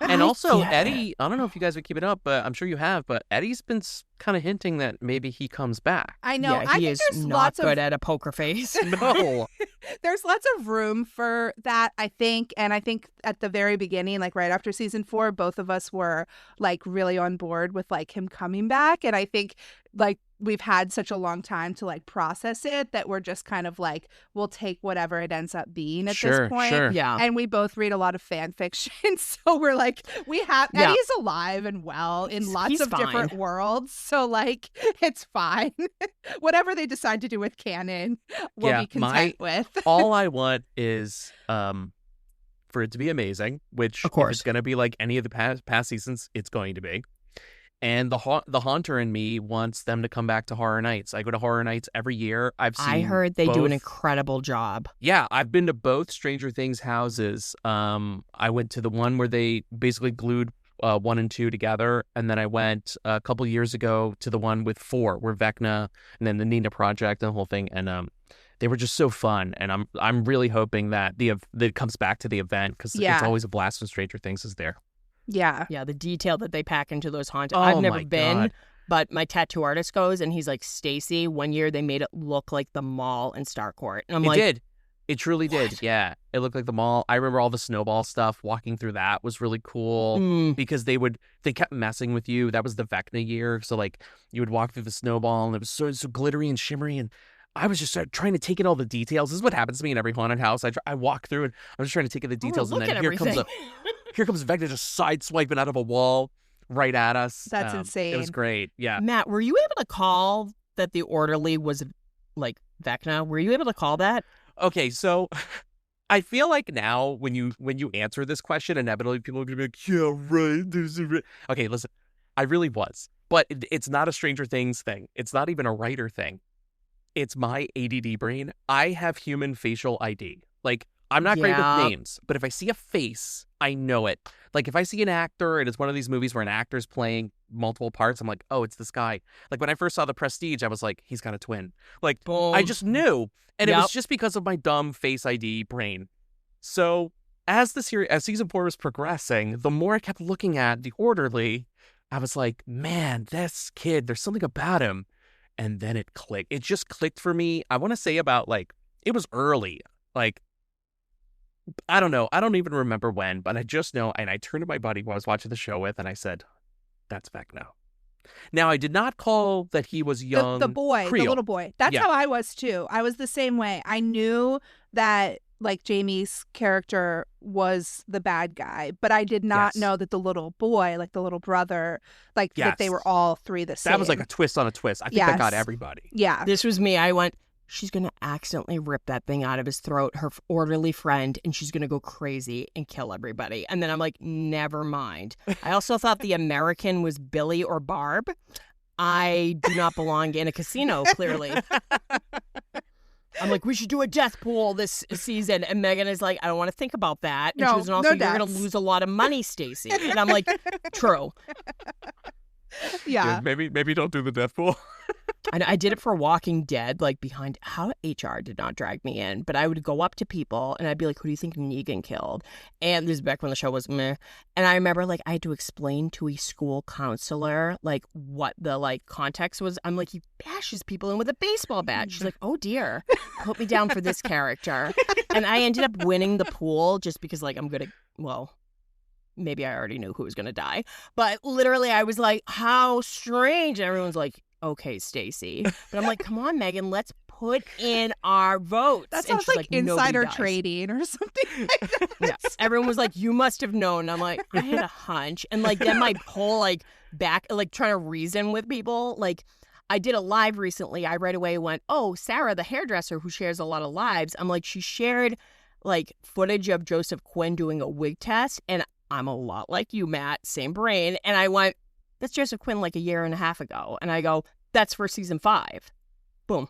And also, get it. Eddie, I don't know if you guys would keep it up, but I'm sure you have, but Eddie's been kind of hinting that maybe he comes back. I know. Yeah, I he think is there's not lots good of at a poker face. No. there's lots of room for that, I think. And I think at the very beginning, like right after season 4, both of us were like really on board with like him coming back. And I think like we've had such a long time to like process it that we're just kind of like, we'll take whatever it ends up being at Sure, this point. sure. Yeah. And we both read a lot of fan fiction. So we're like, Yeah. Eddie's alive and well in lots he's of different fine. worlds. So like, it's fine. Whatever they decide to do with canon, we'll Yeah, be content with. All I want is for it to be amazing, which Of course. if it's going to be like any of the past seasons, it's going to be. And the haunter in me wants them to come back to Horror Nights. I go to Horror Nights every year. I've seen I heard they do an both- incredible job. Yeah, I've been to both Stranger Things houses. I went to the one where they basically glued 1 and 2 together, and then I went a couple years ago to the one with 4, where Vecna and then the Nina Project and the whole thing, and they were just so fun. And I'm really hoping that that it comes back to the event because Yeah. it's always a blast when Stranger Things is there. Yeah. Yeah, the detail that they pack into those haunted. Oh I've never my been, God. but my tattoo artist goes, and he's like, Stacy, one year they made it look like the mall in Starcourt. And I'm It like, did. It truly did. What? Yeah, it looked like the mall. I remember all the snowball stuff. Walking through that was really cool. mm, Because they kept messing with you. That was the Vecna year. So like you would walk through the snowball and it was so glittery and shimmery. And I was just trying to take in all the details. This is what happens to me in every haunted house. I walk through and I'm just trying to take in the details, and look then at here everything. comes Vecna just sideswiping out of a wall right at us. That's insane. It was great. Yeah. Matt, were you able to call that the orderly was like Vecna? Were you able to call that? Okay, so I feel like now when you answer this question, inevitably people are gonna be like, yeah, right. Okay, listen, I really was, but it's not a Stranger Things thing. It's not even a writer thing. It's my ADD brain. I have human facial ID. Like, I'm not great with Yeah. names, but if I see a face, I know it. Like, if I see an actor and it's one of these movies where an actor's playing multiple parts, I'm like, oh, it's this guy. Like, when I first saw The Prestige, I was like, he's got a twin. Like, Boom. I just knew. And it Yep. was just because of my dumb face ID brain. So as season 4 was progressing, the more I kept looking at the orderly, I was like, man, this kid, there's something about him. And then it clicked. It just clicked for me. I want to say about like, it was early. Like, I don't know. I don't even remember when, but I just know. And I turned to my buddy who I was watching the show with and I said, that's Vecna. Now, I did not call that he was young. The boy, Creole. the little boy. That's Yeah. how I was too. I was the same way. I knew that like Jamie's character was the bad guy, but I did not Yes. know that the little boy, like the little brother, like that they Yes. were all three the same. That was like a twist on a twist. I think that got Yes. everybody. Yeah. This was me. I went, she's going to accidentally rip that thing out of his throat, her orderly friend, and she's going to go crazy and kill everybody. And then I'm like, never mind. I also thought the American was Billy or Barb. I do not belong in a casino, clearly. I'm like, we should do a death pool this season. And Megan is like, I don't want to think about that. And No, she was also, no you're going to deaths. lose a lot of money, Stacey. And I'm like, true. Yeah. Maybe don't do the death pool. And I did it for Walking Dead, like behind how HR did not drag me in, but I would go up to people and I'd be like, who do you think Negan killed? And this is back when the show was meh. And I remember like I had to explain to a school counselor like what the like context was. I'm like, he bashes people in with a baseball bat. She's like, oh dear, put me down for this character. And I ended up winning the pool just because like I'm good at, well, maybe I already knew who was going to die. But literally I was like, how strange. And everyone's like, okay, Stacey. But I'm like, come on, Megan, let's put in our votes. That And sounds she's like "Nobody insider does." trading or something like that. Yeah. Everyone was like, you must have known. I'm like, I had a hunch. And like then my whole like back, like trying to reason with people, like I did a live recently. I right away went, oh, Sarah, the hairdresser who shares a lot of lives. I'm like, she shared like footage of Joseph Quinn doing a wig test. And I'm a lot like you, Matt, same brain. And I went, that's Joseph Quinn like a year and a half ago. And I go, that's for season 5. Boom.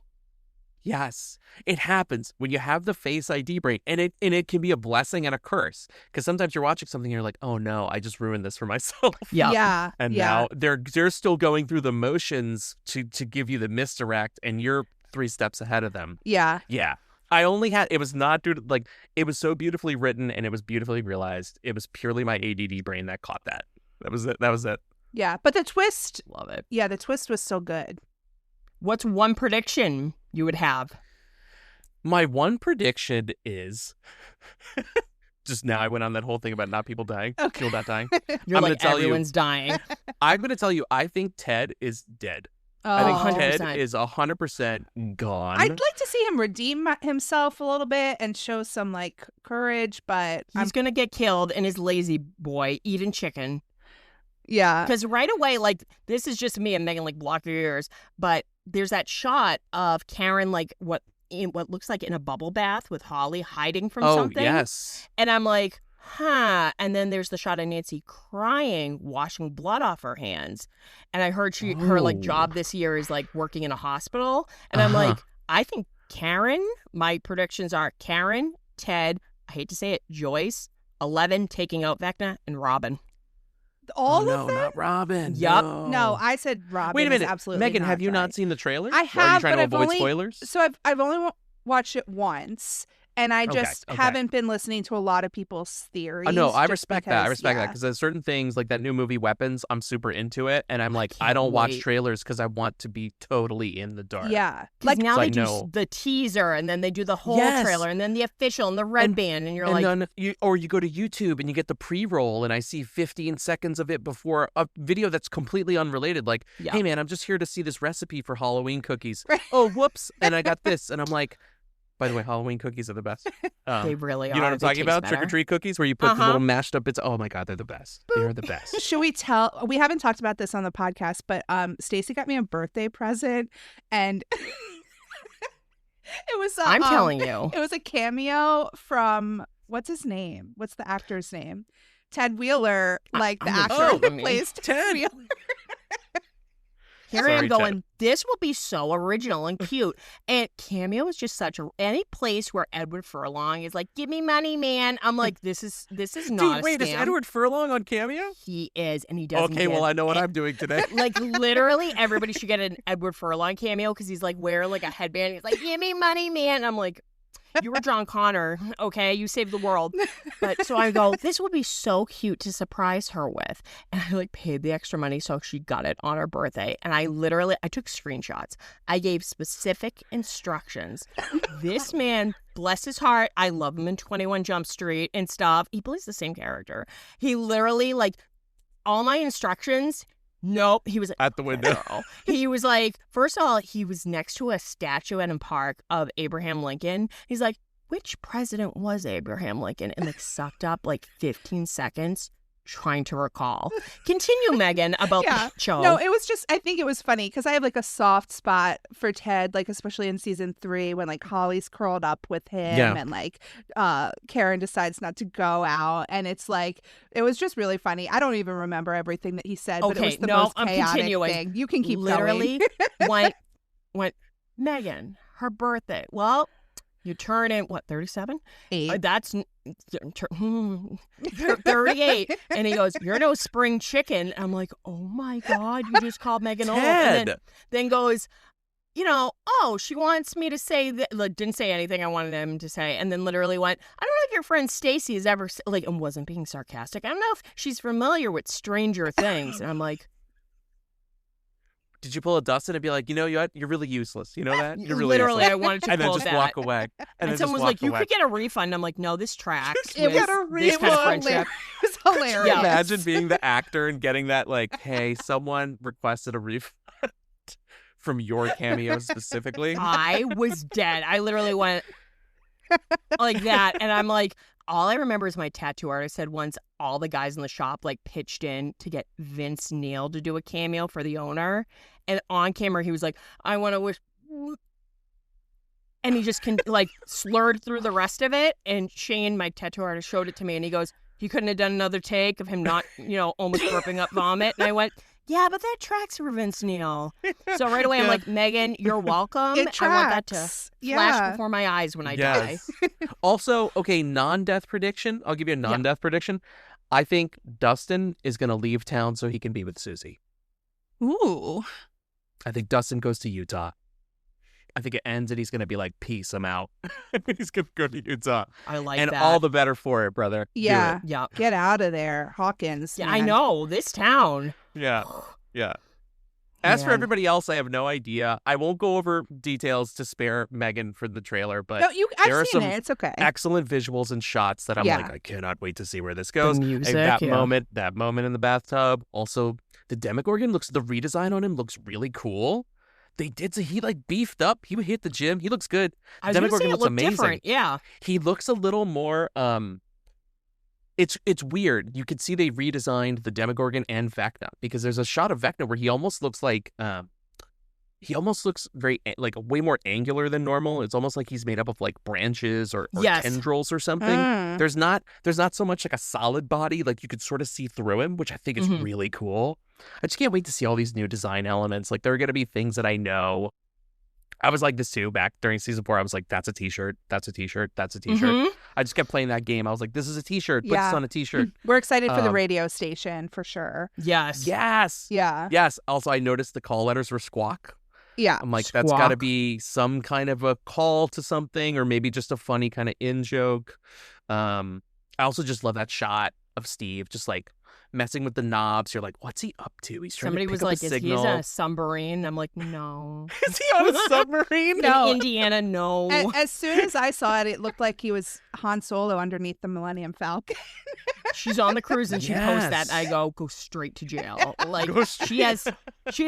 Yes, it happens when you have the face ID brain, and it can be a blessing and a curse because sometimes you're watching something and you're like, oh no, I just ruined this for myself. Yeah. Yeah. And yeah. now they're still going through the motions to give you the misdirect, and you're 3 steps ahead of them. Yeah. Yeah. I only had, it was not due to, like, it was so beautifully written and it was beautifully realized. It was purely my ADD brain that caught that. That was it. Yeah. But the twist, Love it. yeah, the twist was so good. What's one prediction you would have? My one prediction is, just now I went on that whole thing about not people dying, Okay. people not dying. You're I'm like, gonna tell you- everyone's dying. I'm going to tell you, I think Ted is dead. Oh. I think 100%. Ted is 100% gone. I'd like to see him redeem himself a little bit and show some like courage, but He's going to get killed and his lazy boy eating chicken. yeah. Because right away, like, this is just me and Megan, like, block your ears. But there's that shot of Karen, like, what looks like in a bubble bath with Holly hiding from something. Yes. And I'm like, huh. And then there's the shot of Nancy crying, washing blood off her hands. And I heard her like Oh. job this year is like working in a hospital. And I'm Uh-huh. like, I think Karen, my predictions are Karen, Ted, I hate to say it, Joyce, 11 taking out Vecna, and Robin. All no, of them? not Robin. Yup. No, I said Robin. Wait a minute, is absolutely Megan. not Have you right. not seen the trailer? I Or are you have, trying but to I've avoid only spoilers? So I've only watched it once, and I Okay, just okay. haven't been listening to a lot of people's theories. No, I just respect that. I because- respect that yeah. because there's certain things like that new movie Weapons. I'm super into it, and I'm like, I can't don't watch wait. trailers because I want to be totally in the dark. Yeah, Like now so I they do know- the teaser, and then they do the whole Yes. trailer, and then the official and the red And- band, and you're and like, then you go to YouTube and you get the pre-roll, and I see 15 seconds of it before a video that's completely unrelated. Like, Yeah. hey man, I'm just here to see this recipe for Halloween cookies. Right. Oh, whoops! And I got this, and I'm like, by the way, Halloween cookies are the best. they really you are. know what I'm They talking taste about? better. Trick or treat cookies, where you put the Uh-huh. little mashed up bits. Oh my god, they're the best. They are the best. Should we tell? We haven't talked about this on the podcast, but Stacy got me a birthday present, and it was. I'm telling you. it was a cameo from what's his name? What's the actor's name? Ted Wheeler, like the I'm actor gonna- who I mean, plays Ted Wheeler. Here I am Sorry, Ted. going, this will be so original and cute. And Cameo is just such a any place where Edward Furlong is like, give me money, man. I'm like, this is not Dude, wait, a is scam. Edward Furlong on Cameo? He is, and he doesn't Okay, well give- I know what I'm doing today. Like literally everybody should get an Edward Furlong cameo because he's like wearing like a headband. He's like, give me money, man. And I'm like, you were John Connor, okay? You saved the world. But so I go, this would be so cute to surprise her with. And I like paid the extra money so she got it on her birthday. And I took screenshots. I gave specific instructions. This man, bless his heart, I love him in 21 Jump Street and stuff. He plays the same character. He literally like all my instructions. Nope. He was At the window. girl. He was like, first of all, he was next to a statue at a park of Abraham Lincoln. He's like, which president was Abraham Lincoln? And like sucked up like 15 seconds trying to recall. Continue, Megan, about Yeah. the show. No, it was just, I think it was funny because I have like a soft spot for Ted, like especially in season 3 when like Holly's curled up with him Yeah. and like Karen decides not to go out. And it's like, it was just really funny. I don't even remember everything that he said, but it Okay, was the no, most I'm chaotic continuing. thing. You can keep literally going. went, Megan, her birthday. Well, you turn in, what, 37? 8. That's 38. And he goes, you're no spring chicken. I'm like, oh my God, you just called Megan old. And Ted. then goes, you know, oh, she wants me to say that, like, didn't say anything I wanted him to say. And then literally went, I don't know if your friend Stacy has ever, like, and wasn't being sarcastic. I don't know if she's familiar with Stranger Things. And I'm like, Did you pull a Dustin and be like, you know, you're really useless. You know that? You're really literally, useless. I wanted to And then pull just that. walk away. And then someone just was like, walk you away. could get a refund. I'm like, no, this tracks. It with was this kind of friendship. It was hilarious. Yeah. Imagine being the actor and getting that, like, hey, someone requested a refund from your cameo specifically. I was dead. I literally went like that. And I'm like, all I remember is my tattoo artist said once all the guys in the shop like pitched in to get Vince Neil to do a cameo for the owner. And on camera, he was like, I want to wish. And he just like slurred through the rest of it. And Shane, my tattoo artist, showed it to me. And he goes, he couldn't have done another take of him not, you know, almost burping up vomit. And I went, yeah, but that tracks for Vince Neil. So right away, I'm like, Megan, you're welcome. It I want that to tracks. flash Yeah. before my eyes when I Yes. Also, okay, non-death prediction. I'll give you a non-death prediction. I think Dustin is going to leave town so he can be with Susie. Ooh. I think Dustin goes to Utah. I think it ends and he's going to be like, peace, I'm out. He's going to go to Utah. die. I like And that. all the better for it, brother. Do Yeah. it. Yeah. Get out of there, Hawkins. Yeah, I man. know. This town. Yeah. Yeah. As for Man. everybody else, I have no idea. I won't go over details to spare Megan for the trailer, but No, there are I've seen some it. It's okay. excellent visuals and shots that I'm Yeah. like, I cannot wait to see where this goes. music, that yeah. moment in the bathtub. Also, the Demogorgon the redesign on him looks really cool. He like beefed up. He hit the gym. He looks good. I was going to say Demogorgon it looks looked amazing. different. Yeah. He looks a little more it's weird. You could see they redesigned the Demogorgon and Vecna because there's a shot of Vecna where he almost looks like very like way more angular than normal. It's almost like he's made up of like branches or Yes. tendrils or something. Mm. There's not so much like a solid body, like you could sort of see through him, which I think is Mhm. really cool. I just can't wait to see all these new design elements. Like there are gonna be things that I know. I was like this too back during season 4. I was like, that's a t-shirt, that's a t-shirt, that's a t-shirt. Mhm. I just kept playing that game. I was like, this is a t-shirt, put Yeah. this on a t-shirt. We're excited for the Um, radio station for sure. Yes. Yes. Yeah. Yes. Also, I noticed the call letters were squawk. Yeah. I'm like, that's got to Squawk. be some kind of a call to something, or maybe just a funny kind of in joke. I also just love that shot of Steve just like messing with the knobs. You're like, what's he up to? He's trying Somebody to pick was up like, a "Is he signal. on a submarine?" I'm like, "No." Is he on a submarine? No. In Indiana, no. As soon as I saw it, it looked like he was Han Solo underneath the Millennium Falcon. She's on the cruise and she posts that. Yes. And I go straight to jail. Like Go she has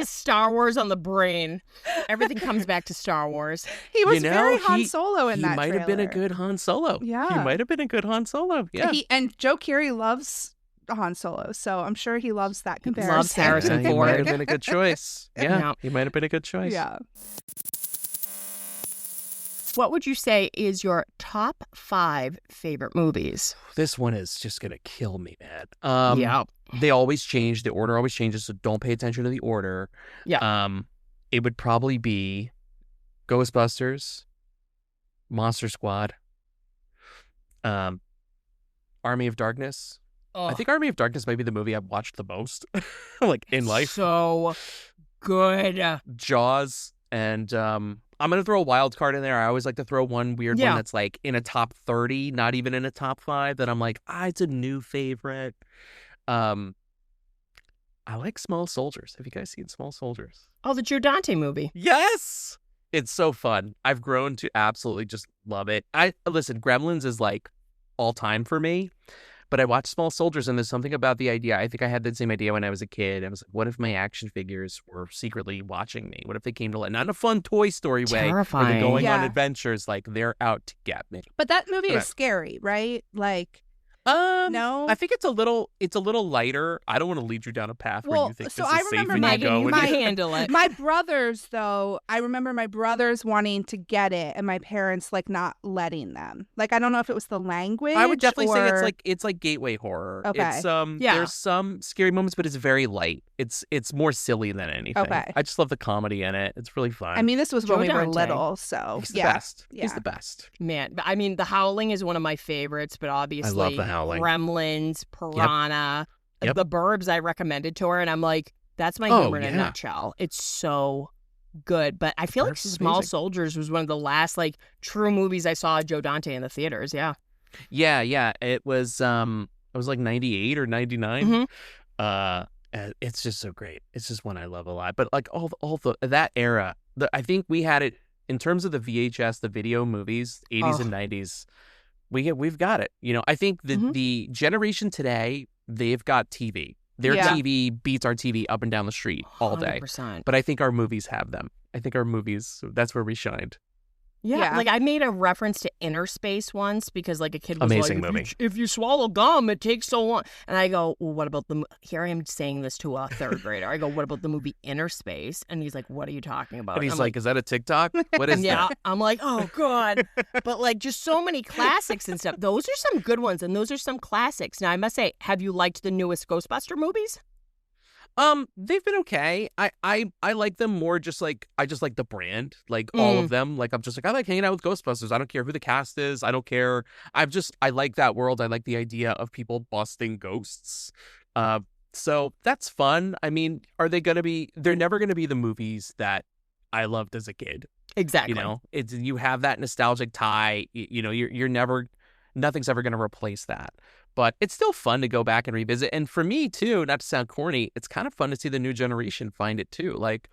Star Wars on the brain. Everything comes back to Star Wars. He was You know, very Han he- Solo in He that might have been a trailer. good Han Solo. Yeah. He might have been a good Han Solo. Yeah. And Joe Keery loves Han Solo, so I'm sure he loves that comparison. loves Harrison He might have Ford. been a good choice. Yeah. Yeah. He might have been a good choice. Yeah. What would you say is your top 5 favorite movies? This one is just going to kill me, man. Yeah. They always change. The order always changes, so don't pay attention to the order. Yeah. It would probably be Ghostbusters, Monster Squad, Army of Darkness. I think Army of Darkness might be the movie I've watched the most, like in life. So good. Jaws, and I'm gonna throw a wild card in there. I always like to throw one weird Yeah. one that's like in a top 30, not even in a top 5. That I'm like, it's a new favorite. I like Small Soldiers. Have you guys seen Small Soldiers? Oh, the Joe Dante movie. Yes, it's so fun. I've grown to absolutely just love it. Listen, Gremlins is like all time for me. But I watched Small Soldiers, and there's something about the idea. I think I had the same idea when I was a kid. I was like, what if my action figures were secretly watching me? What if they came to life? Not in a fun Toy Story way. Where Terrifying. they're going on Yeah. adventures. Like, they're out to get me. But that movie Okay. is scary, right? Like, no. I think it's a little lighter. I don't want to lead you down a path where Well, you think so this I is safe remember and my- you go. you and can you- handle it. My brothers, though, I remember my brothers wanting to get it and my parents like not letting them. Like, I don't know if it was the language. I would definitely say or- it's like gateway horror. Okay. It's Yeah. there's some scary moments, but it's very light. It's more silly than anything. Okay. I just love the comedy in it. It's really fun. I mean, this was Joe when we were Dante. little, so he's the yeah. best. He's Yeah. the best. Man, but I mean, The Howling is one of my favorites, but obviously The Howling. Gremlins, Piranha, Yep. The Burbs I recommended to her, and I'm like, that's my Oh, humor in a yeah. nutshell. It's so good. But I feel like Burbs is Small amazing. Soldiers was one of the last like true movies I saw Joe Dante in the theaters. Yeah. Yeah. It was like 98 or 99. Mhm. It's just so great. It's just one I love a lot. But like all the that era, I think we had it in terms of the VHS, the video movies, 80s and 90s. We've got it. You know, I think Mhm. the generation today, they've got TV. Their Yeah. TV beats our TV up and down the street all day. 100%. But I think our movies have them. I think our movies, that's where we shined. Yeah, Yeah. like I made a reference to Inner Space once because like a kid was Amazing like, movie. if you swallow gum, it takes so long. And I go, well, what about here I am saying this to a third grader. I go, what about the movie Inner Space? And he's like, what are you talking about? And he's I'm like, is that a TikTok? What is yeah. that? I'm like, oh god. But like just so many classics and stuff. Those are some good ones and those are some classics. Now I must say, have you liked the newest Ghostbuster movies? They've been okay. I like them more I just like the brand. Like all of them. Like I'm just like I like hanging out with Ghostbusters. I don't care who the cast is. I don't care. I like that world. I like the idea of people busting ghosts. So that's fun. I mean, are they gonna be they're never gonna be the movies that I loved as a kid. Exactly. You know, you have that nostalgic tie. You know, you're never nothing's ever gonna replace that. But it's still fun to go back and revisit. And for me, too, not to sound corny, it's kind of fun to see the new generation find it, too. Like,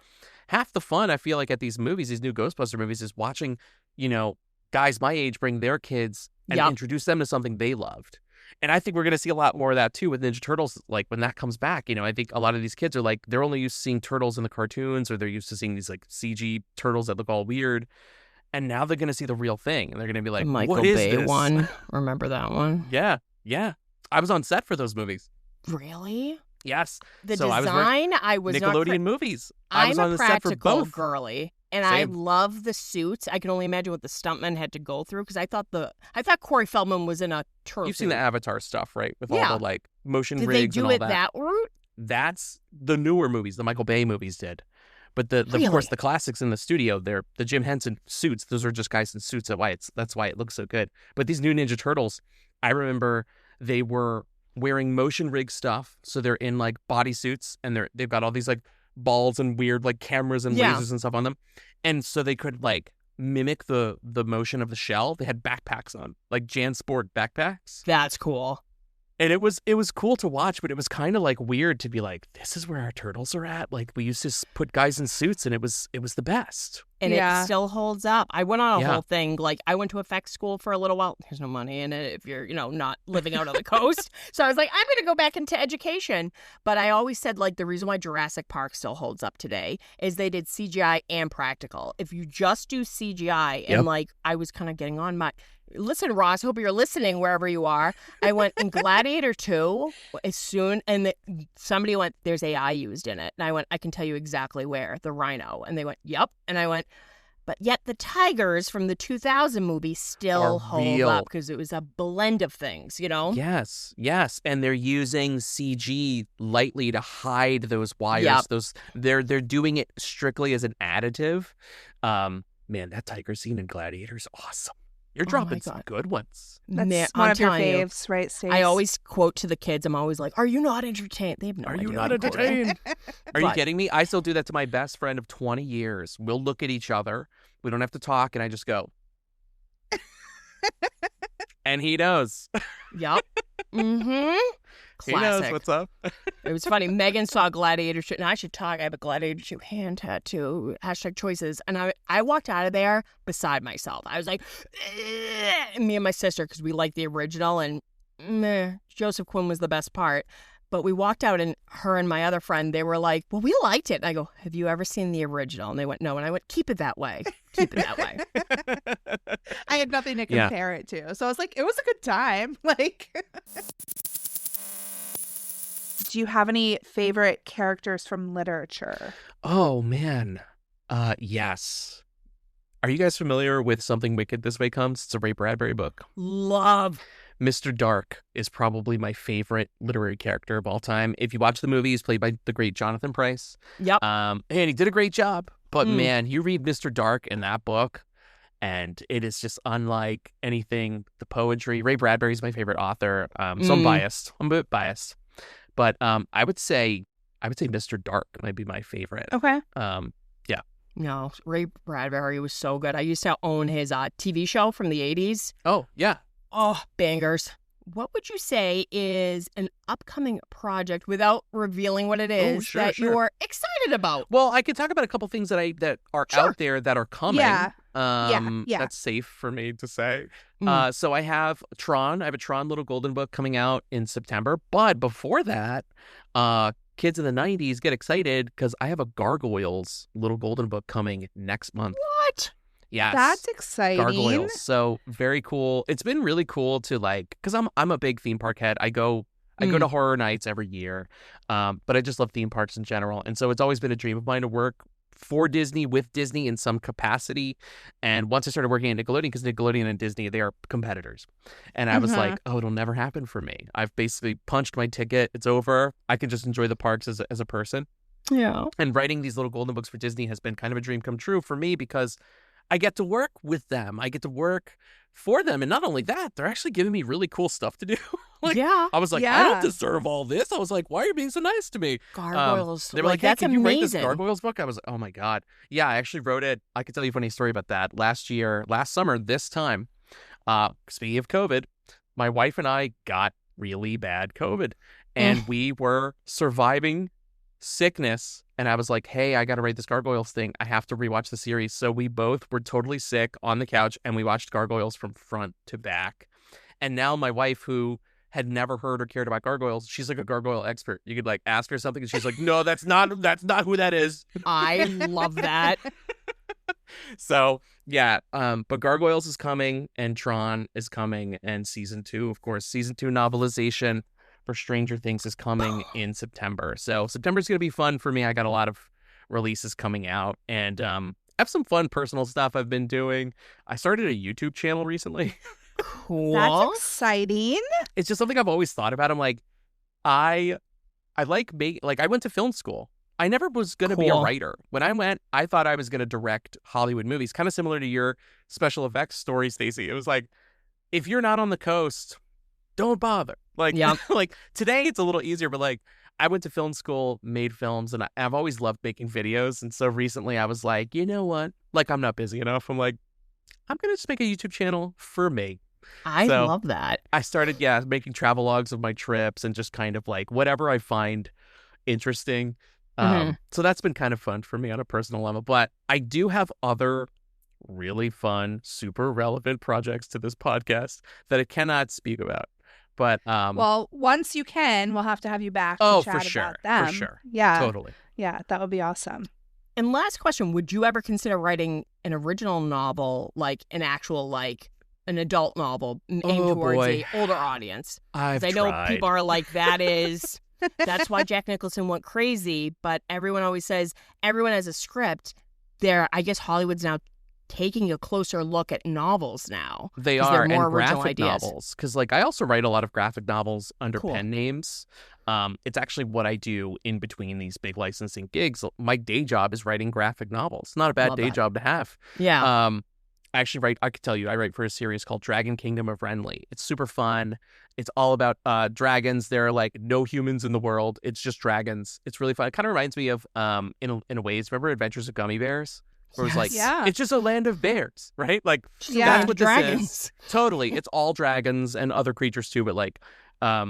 half the fun, I feel like, at these movies, these new Ghostbuster movies, is watching, you know, guys my age bring their kids and Yep. introduce them to something they loved. And I think we're going to see a lot more of that, too, with Ninja Turtles. Like, when that comes back, you know, I think a lot of these kids are like, they're only used to seeing turtles in the cartoons, or they're used to seeing these, like, CG turtles that look all weird. And now they're going to see the real thing. And they're going to be like, The Michael what is Bay this? one. Remember that one? Yeah. I was on set for those movies. Really? Yes. The So I was design, I was not Nickelodeon movies. I was I'm on a the set for practical both. girly, and I Same. love the suits. I can only imagine what the stuntmen had to go through because I thought Corey Feldman was in a turtle. You've seen the Avatar stuff, right? With Yeah. all the like motion Did they rigs do and all it that. route? That's the newer movies. The Michael Bay movies did. But of Really? course the classics in the studio, they're the Jim Henson suits. Those are just guys in suits. That's why it looks so good. But these new Ninja Turtles, I remember they were wearing motion rig stuff, so they're in like bodysuits and they've got all these like balls and weird like cameras and Yeah. lasers and stuff on them, and so they could like mimic the motion of the shell. They had backpacks on, like JanSport backpacks. That's cool. And it was cool to watch, but it was kind of like weird to be like, this is where our turtles are at. Like we used to put guys in suits, and it was the best. And Yeah. it still holds up. I went on a Yeah. whole thing. Like, I went to effects school for a little while. There's no money in it if you're, not living out on the coast. So I was like, I'm going to go back into education. But I always said, like, the reason why Jurassic Park still holds up today is they did CGI and practical. If you just do CGI, and, Yep. like, I was kind of getting on my... Listen, Ross, hope you're listening wherever you are. I went in Gladiator 2 as soon, and somebody went, there's AI used in it. And I went, I can tell you exactly where, the rhino. And they went, yep. And I went, but yet the tigers from the 2000 movie still Are hold real. up because it was a blend of things, Yes, and they're using CG lightly to hide those wires. Yep. They're doing it strictly as an additive. Man, that tiger scene in Gladiator is awesome. You're Oh my dropping some God. good ones. That's Man, one I'm of your telling you. faves, right, Stace? I always quote to the kids, I'm always like, are you not entertained? They have no Are idea you what not I'm quoting. entertained? Are you But- kidding me? I still do that to my best friend of 20 years. We'll look at each other. We don't have to talk, and I just go. And he knows. Yep. Mm-hmm. He knows Classic. what's up. It was funny. Megan saw Gladiator 2. And I should talk. I have a Gladiator 2 hand tattoo. #choices. And I walked out of there beside myself. I was like, "Ugh," and me and my sister, because we liked the original, and Joseph Quinn was the best part. But we walked out, and her and my other friend, they were like, well, we liked it. And I go, have you ever seen the original? And they went, no. And I went, keep it that way. Keep it that way. I had nothing to Yeah. compare it to. So I was like, it was a good time. Like, do you have any favorite characters from literature? Oh, man. Yes. Are you guys familiar with Something Wicked This Way Comes? It's a Ray Bradbury book. Love. Mr. Dark is probably my favorite literary character of all time. If you watch the movie, he's played by the great Jonathan Pryce. Yep. And he did a great job. But Mm. man, you read Mr. Dark in that book, and it is just unlike anything. The poetry. Ray Bradbury is my favorite author. So I'm Mm. biased. I'm a bit biased. But I would say Mr. Dark might be my favorite. Okay. No, Ray Bradbury was so good. I used to own his TV show from the 80s. Oh, yeah. Oh, bangers. What would you say is an upcoming project, without revealing what it is, sure, that sure. you're excited about? Well, I could talk about a couple things that are Sure. out there that are coming. Yeah. Yeah. That's safe for me to say. Mm. So I have Tron. I have a Tron Little Golden Book coming out in September. But before that, kids in the 90s get excited because I have a Gargoyles Little Golden Book coming next month. What? Yes. That's exciting. Gargoyles. So very cool. It's been really cool to because I'm a big theme park head. I go to horror nights every year, but I just love theme parks in general. And so it's always been a dream of mine to work for Disney, with Disney in some capacity. And once I started working at Nickelodeon, because Nickelodeon and Disney, they are competitors. And I was like, oh, it'll never happen for me. I've basically punched my ticket. It's over. I can just enjoy the parks as a person. Yeah. And writing these little golden books for Disney has been kind of a dream come true for me, because I get to work with them. I get to work for them. And not only that, they're actually giving me really cool stuff to do. Yeah. I was like, I Yeah. don't deserve all this. I was like, why are you being so nice to me? Gargoyles. They were like, hey, that's can you write this amazing. Gargoyles book? I was like, oh my God. Yeah, I actually wrote it. I could tell you a funny story about that. Last summer, this time, speaking of COVID, my wife and I got really bad COVID, and we were surviving sickness. And I was like, hey, I got to write this Gargoyles thing. I have to rewatch the series. So we both were totally sick on the couch, and we watched Gargoyles from front to back. And now my wife, who had never heard or cared about gargoyles, she's like a gargoyle expert. You could ask her something, and she's like, no, that's not who that is. I love that. So yeah, but Gargoyles is coming, and Tron is coming, and season 2, of course, season 2 novelization for Stranger Things is coming in September. So September's gonna be fun for me. I got a lot of releases coming out, and I have some fun personal stuff I've been doing. I started a YouTube channel recently. Cool. That's exciting. It's just something I've always thought about. I'm like, I went to film school. I never was going to be a Cool. writer. When I went, I thought I was going to direct Hollywood movies, kind of similar to your special effects story, Stacey. It was like, if you're not on the coast, don't bother. Yeah. Like today it's a little easier, but I went to film school, made films, and I've always loved making videos. And so recently I was like, you know what? Like, I'm not busy enough. I'm like, I'm going to just make a YouTube channel for me. I So love that. I started, making travel logs of my trips and just kind of like whatever I find interesting. So that's been kind of fun for me on a personal level. But I do have other really fun, super relevant projects to this podcast that I cannot speak about. But well, once you can, we'll have to have you back oh, to chat for sure, about them. for sure, Yeah, totally. Yeah, that would be awesome. And last question, would you ever consider writing an original novel, like an actual, like an adult novel aimed towards a older audience? I know people are like, that's why Jack Nicholson went crazy, but everyone always says everyone has a script. I guess Hollywood's now taking a closer look at novels now. They 'cause are, they're more and original graphic ideas. novels. Because like I also write a lot of graphic novels under Cool. pen names. It's actually what I do in between these big licensing gigs. My day job is writing graphic novels. Not a bad Love day that. job to have. Yeah. I actually write, I could tell you, I write for a series called Dragon Kingdom of Renly. It's super fun. It's all about dragons. There are like no humans in the world. It's just dragons. It's really fun. It kind of reminds me of, in a ways, remember Adventures of Gummy Bears? Where it was like, Yeah. it's just a land of bears, right? Like, Yeah. that's what Dragons. this is. Totally. It's all dragons and other creatures too. But like, I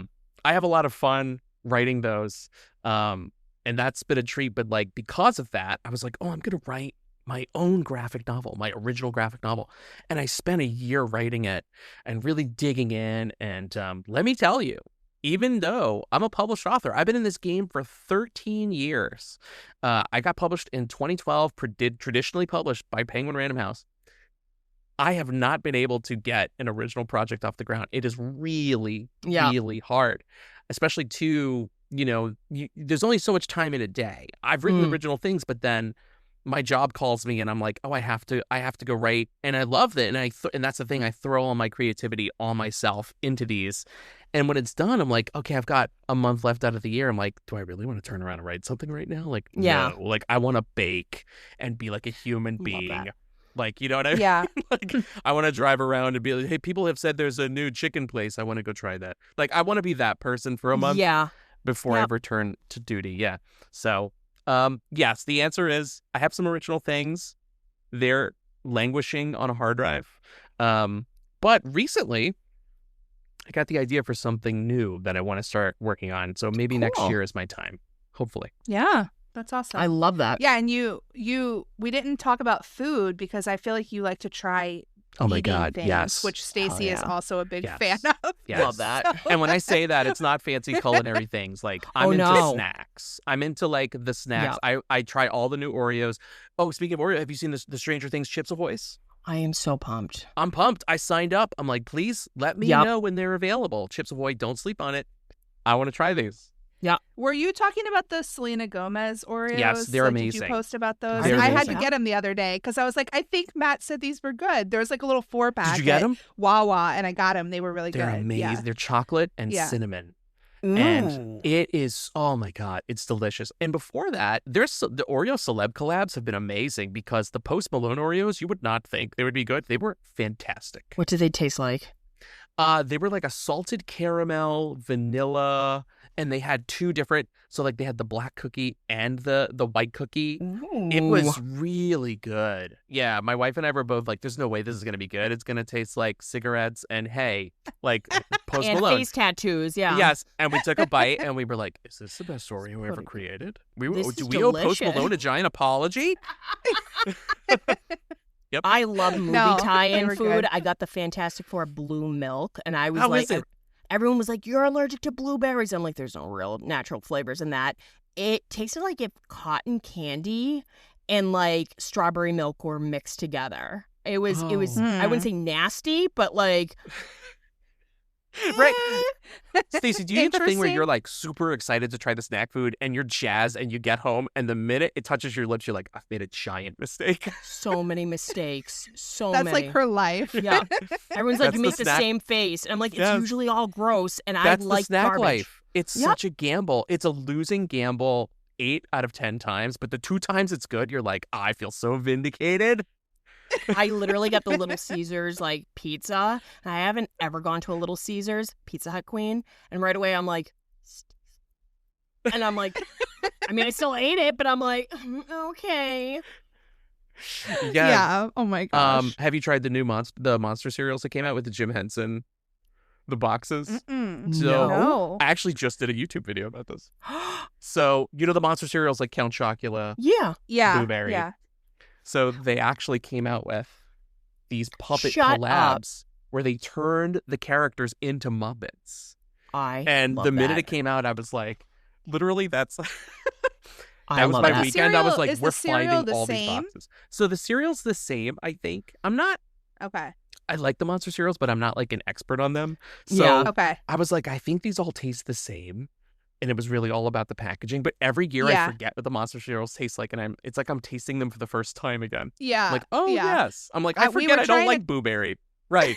have a lot of fun writing those. And that's been a treat. But like, because of that, I was like, oh, I'm going to write my own graphic novel, my original graphic novel. And I spent a year writing it and really digging in. And let me tell you, even though I'm a published author, I've been in this game for 13 years. I got published in 2012, traditionally published by Penguin Random House. I have not been able to get an original project off the ground. It is really, really hard, especially there's only so much time in a day. I've written original things, but then my job calls me and I'm like, oh, I have to go write. And I love it. And that's the thing. I throw all my creativity, all myself into these. And when it's done, I'm like, okay, I've got a month left out of the year. I'm like, do I really want to turn around and write something right now? Like, Yeah. no. Like, I want to bake and be like a human being. that. Like, you know what I mean? Yeah. Like, I want to drive around and be like, hey, people have said there's a new chicken place. I want to go try that. Like, I want to be that person for a month before I return to duty. Yeah. So, yes, the answer is I have some original things. They're languishing on a hard drive. But recently, I got the idea for something new that I want to start working on. So maybe next year is my time, hopefully. Yeah. That's awesome. I love that. Yeah, and we didn't talk about food because I feel like you like to try Oh my eating God, things, yes. which Stacey is also a big Yes. fan of. Yes. Love that. So- And when I say that, it's not fancy culinary things. Like, I'm into snacks. I'm into like the snacks. I try all the new Oreos. Oh, speaking of Oreo, have you seen the Stranger Things Chips Ahoy's? I am so pumped. I'm pumped. I signed up. I'm like, please let me know when they're available. Chips Ahoy, don't sleep on it. I want to try these. Yeah. Were you talking about the Selena Gomez Oreos? Yes, they're Like, amazing. Did you post about those? They're I had to amazing. get them the other day because I was like, I think Matt said these were good. There was like a little 4-pack. Did you get at them? Wawa, and I got them. They were really They're good. amazing. Yeah. They're chocolate and Yeah. cinnamon. Ooh. And it is, oh my God, it's delicious. And before that, the Oreo celeb collabs have been amazing because the Post Malone Oreos, you would not think they would be good. They were fantastic. What do they taste like? They were like a salted caramel, vanilla, and they had two different, so like they had the black cookie and the white cookie. It was really good. Yeah, my wife and I were both like, there's no way this is going to be good. It's going to taste like cigarettes and hay, like Post and Malone. face tattoos, yeah. Yes, and we took a bite and we were like, is this the best Oreo ever created? This Do is we owe Post delicious. Malone a giant apology? Yep. I love movie No, they tie-in were food. good. I got the Fantastic Four blue milk, and I was How like, is it? everyone was like, you're allergic to blueberries. I'm like, there's no real natural flavors in that. It tasted like if cotton candy and like strawberry milk were mixed together. It was, I wouldn't say nasty, but like, Right. Stacey, do you get the thing where Interesting. you're like super excited to try the snack food and you're jazzed and you get home and the minute it touches your lips, you're like, I've made a giant mistake. so many mistakes. So That's many. like her life. Yeah. Everyone's like, That's you the make the snack- same face. And I'm like, it's Yes. usually all gross, and That's I like the snack garbage. life. It's Yep. such a gamble. It's a losing gamble 8 out of 10 times, but the 2 times it's good, you're like, I feel so vindicated. I literally got the Little Caesars like pizza, and I haven't ever gone to a Little Caesars, Pizza Hut queen, and right away I'm like, And I'm like, I mean, I still ate it, but I'm like, okay. Yeah. Oh my gosh. Have you tried the monster cereals that came out with the Jim Henson, the boxes? Mm-mm. So No. I actually just did a YouTube video about this. So you know the monster cereals like Count Chocula, Yeah. Yeah. Blueberry. Yeah. So they actually came out with these puppet Shut up. collabs where they turned the characters into Muppets. I And love the minute that. it came out, I was like, literally, that's I that was love my that. weekend. I was like, Is the we're cereal finding the all these same? boxes. So the cereal's the same, I think. Okay. I like the monster cereals, but I'm not like an expert on them. So Yeah. Okay. I was like, I think these all taste the same. And it was really all about the packaging. But every year I Yeah. forget what the monster cereals taste like. And it's like I'm tasting them for the first time again. Yeah. I'm like, oh, yeah. yes. I'm like, I We forget were I don't trying like to- blueberry. Right.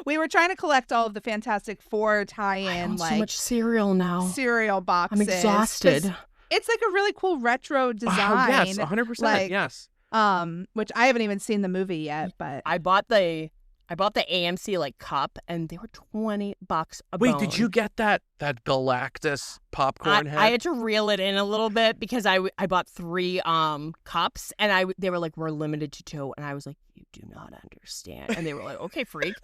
We were trying to collect all of the Fantastic Four I tie-in want like so much cereal now. cereal boxes. I'm 'cause exhausted. It's like a really cool retro design. Yes, 100%. like, yes. Which I haven't even seen the movie yet, but I bought the AMC like cup, and they were $20 a Wait, bone. did you get that Galactus popcorn head? I had to reel it in a little bit because I bought 3 cups, and they were like, we're limited to 2, and I was like, you do not understand. And they were like, okay, freak.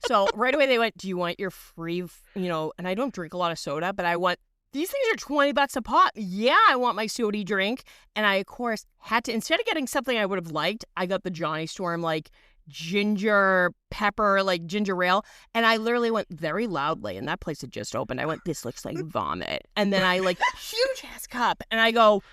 So right away they went, do you want your free, and I don't drink a lot of soda, but I want, these things are $20 a pop. Yeah, I want my soda drink. And I, of course, had to, instead of getting something I would have liked, I got the Johnny Storm like ginger pepper, like ginger ale. And I literally went very loudly, and that place had just opened. I went, this looks like vomit. And then I like, huge ass cup. And I go,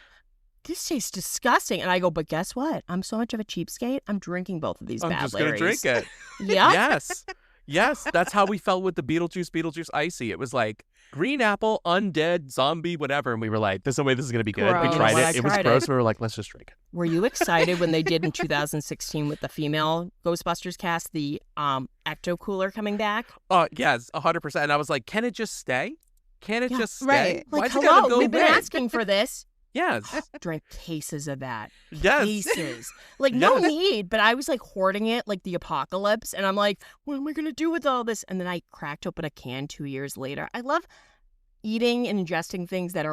this tastes disgusting. And I go, but guess what? I'm so much of a cheapskate. I'm drinking both of these I'm bad just going to drink it. Yeah. Yes. Yes. That's how we felt with the Beetlejuice Icy. It was like green apple, undead, zombie, whatever. And we were like, there's no way this is going to be good. Gross. We tried When it. I It was tried gross. it- We were like, let's just drink it. Were you excited when they did in 2016 with the female Ghostbusters cast, the Ecto Cooler coming back? Oh, yes, 100%. And I was like, can it just stay? Can it Yeah, just stay? right. Like, Why's it gotta hello, go we've been red? asking for this. Yes. Drank cases of that. Yes. Cases. Like, no Yes. need, but I was like hoarding it like the apocalypse. And I'm like, what am I going to do with all this? And then I cracked open a can 2 years later. I love eating and ingesting things that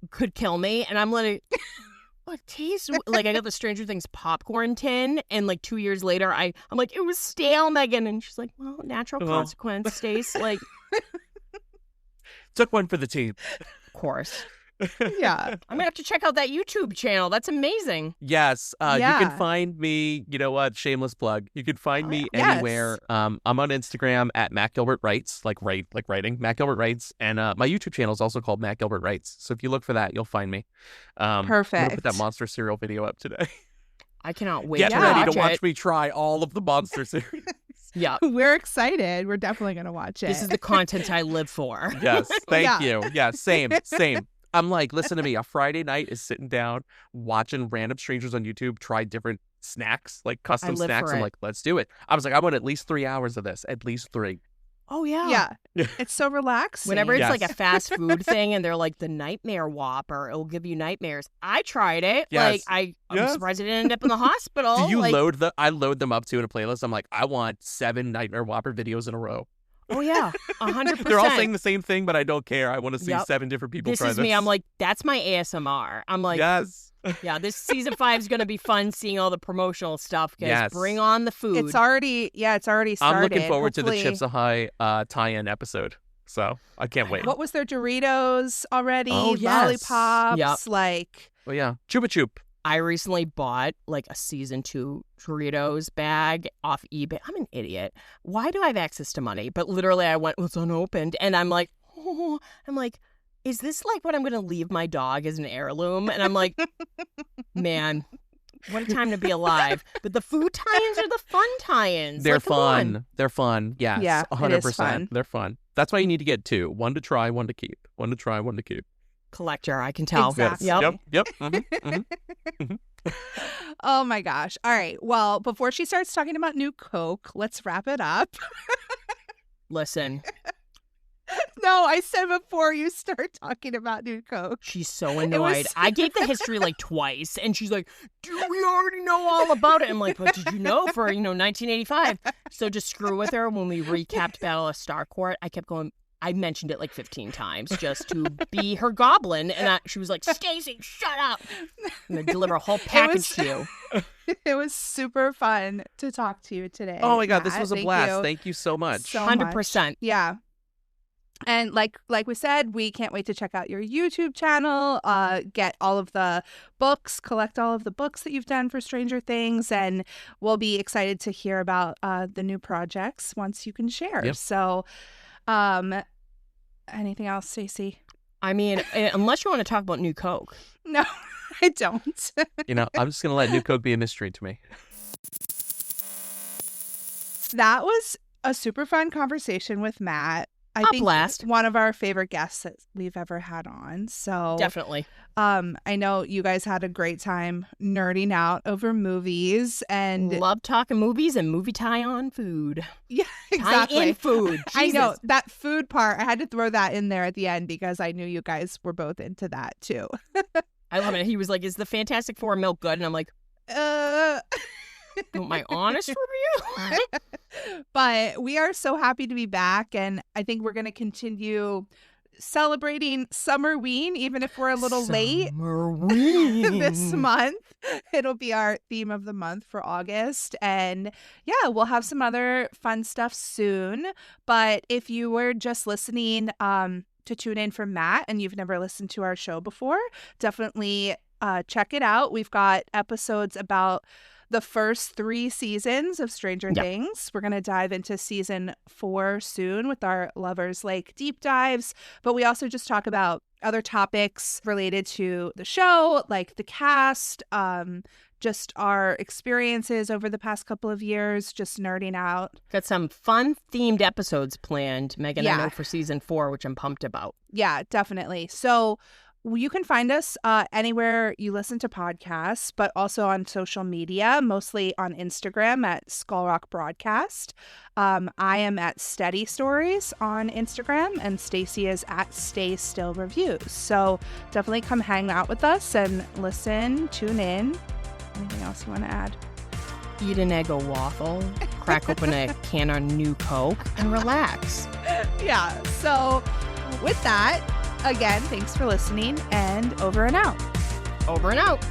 could kill me. And I'm like, what tastes like? I got the Stranger Things popcorn tin. And like 2 years later, I'm like, it was stale, Megan. And she's like, well, natural Well. consequence, Stace. Like, Took one for the team. of course. yeah. I'm going to have to check out that YouTube channel. That's amazing. Yes. You Yeah. can find me, you know what? Shameless plug. You can find me Yes. anywhere. I'm on Instagram at Matt Gilbert Writes, like writing, Matt Gilbert Writes. And my YouTube channel is also called Matt Gilbert Writes. So if you look for that, you'll find me. I'm gonna Perfect. put that monster cereal video up today. I cannot wait Get to ready to watch watch it. me try all of the monster cereal. Yeah. We're excited. We're definitely going to watch it. This is the content I live for. Yes. Thank Yeah. you. Yeah. Same. I'm like, listen to me. A Friday night is sitting down, watching random strangers on YouTube try different snacks, like custom live snacks. for I'm it. like, let's do it. I was like, I want at least 3 hours of this. At least 3. Oh, yeah. Yeah. It's so relaxing. Whenever it's like Yes. a fast food thing and they're like the Nightmare Whopper, it'll give you nightmares. I tried it. Yes. Like, I'm Yes. surprised I didn't end up in the hospital. Do you like, I load them up too in a playlist. I'm like, I want 7 Nightmare Whopper videos in a row. Oh, yeah. 100%. They're all saying the same thing, but I don't care. I want to see Yep. 7 different people This try is this. me. I'm like, that's my ASMR. I'm like, yes. yeah, this season 5 is going to be fun seeing all the promotional stuff because Yes. bring on the food. It's already started. I'm looking forward to the Hopefully- Chips Ahoy tie-in episode. So I can't wait. What was their Doritos already? Oh, yes. Lollipops. Yep. Like, Oh yeah, Chupa Chup. I recently bought like a season 2 Doritos bag off eBay. I'm an idiot. Why do I have access to money? But literally I went, well, it's unopened. And I'm like, oh, is this like what I'm going to leave my dog as an heirloom? And I'm like, man, what a time to be alive. But the food tie-ins are the fun tie-ins. They're Like, come on. fun. They're fun. Yes. Yeah, it is 100%. fun. They're fun. That's why you need to get 2. 1 to try, 1 to keep. 1 to try, 1 to keep. Collector, I can tell. Exactly. Yep. Yep. Mhm. oh my gosh. All right. Well, before she starts talking about new Coke, let's wrap it up. Listen, No, I said before you start talking about new Coke. she's so annoyed. was- I gave the history like twice, and she's like, "Dude, we already know all about it." I'm like, "But did you know for 1985?" So to screw with her, when we recapped Battle of Starcourt, I kept going, I mentioned it like 15 times just to be her goblin. And she was like, Stacey, shut up. I'm going to deliver a whole package to you. It was super fun to talk to you today. Oh my God, this Matt. was a blast. Thank you so much. So 100%. much. Yeah. And like we said, we can't wait to check out your YouTube channel, get all of the books, collect all of the books that you've done for Stranger Things, and we'll be excited to hear about the new projects once you can share. Yep. So, anything else, Stacey? I mean, unless you want to talk about New Coke. No, I don't. I'm just going to let New Coke be a mystery to me. That was a super fun conversation with Matt. I think blast. One of our favorite guests that we've ever had on. So Definitely. I know you guys had a great time nerding out over movies and Love talking movies and movie tie-on food. yeah, exactly. Tie-in food. I know Jesus. that food part. I had to throw that in there at the end because I knew you guys were both into that too. I love it. He was like, is the Fantastic Four milk good? And I'm like, my honest review? But we are so happy to be back, and I think we're going to continue celebrating Summerween, even if we're a little late this month. It'll be our theme of the month for August, and yeah, we'll have some other fun stuff soon. But if you were just listening to tune in for Matt and you've never listened to our show before, definitely check it out. We've got episodes about the first 3 seasons of Stranger Things. We're going to dive into season 4 soon with our Lovers Lake deep dives. But we also just talk about other topics related to the show, like the cast, just our experiences over the past couple of years, just nerding out. Got some fun themed episodes planned, Megan, Yeah. I know, for season 4, which I'm pumped about. Yeah, definitely. So you can find us anywhere you listen to podcasts, but also on social media, mostly on Instagram at Skull Rock Broadcast. I am at Steady Stories on Instagram, and Stacey is at Stay Still Reviews. So definitely come hang out with us and listen, tune in. Anything else you want to add? Eat an Eggo waffle, crack open a can of New Coke, and relax. Yeah. So with that, again, thanks for listening, and over and out. Over and out.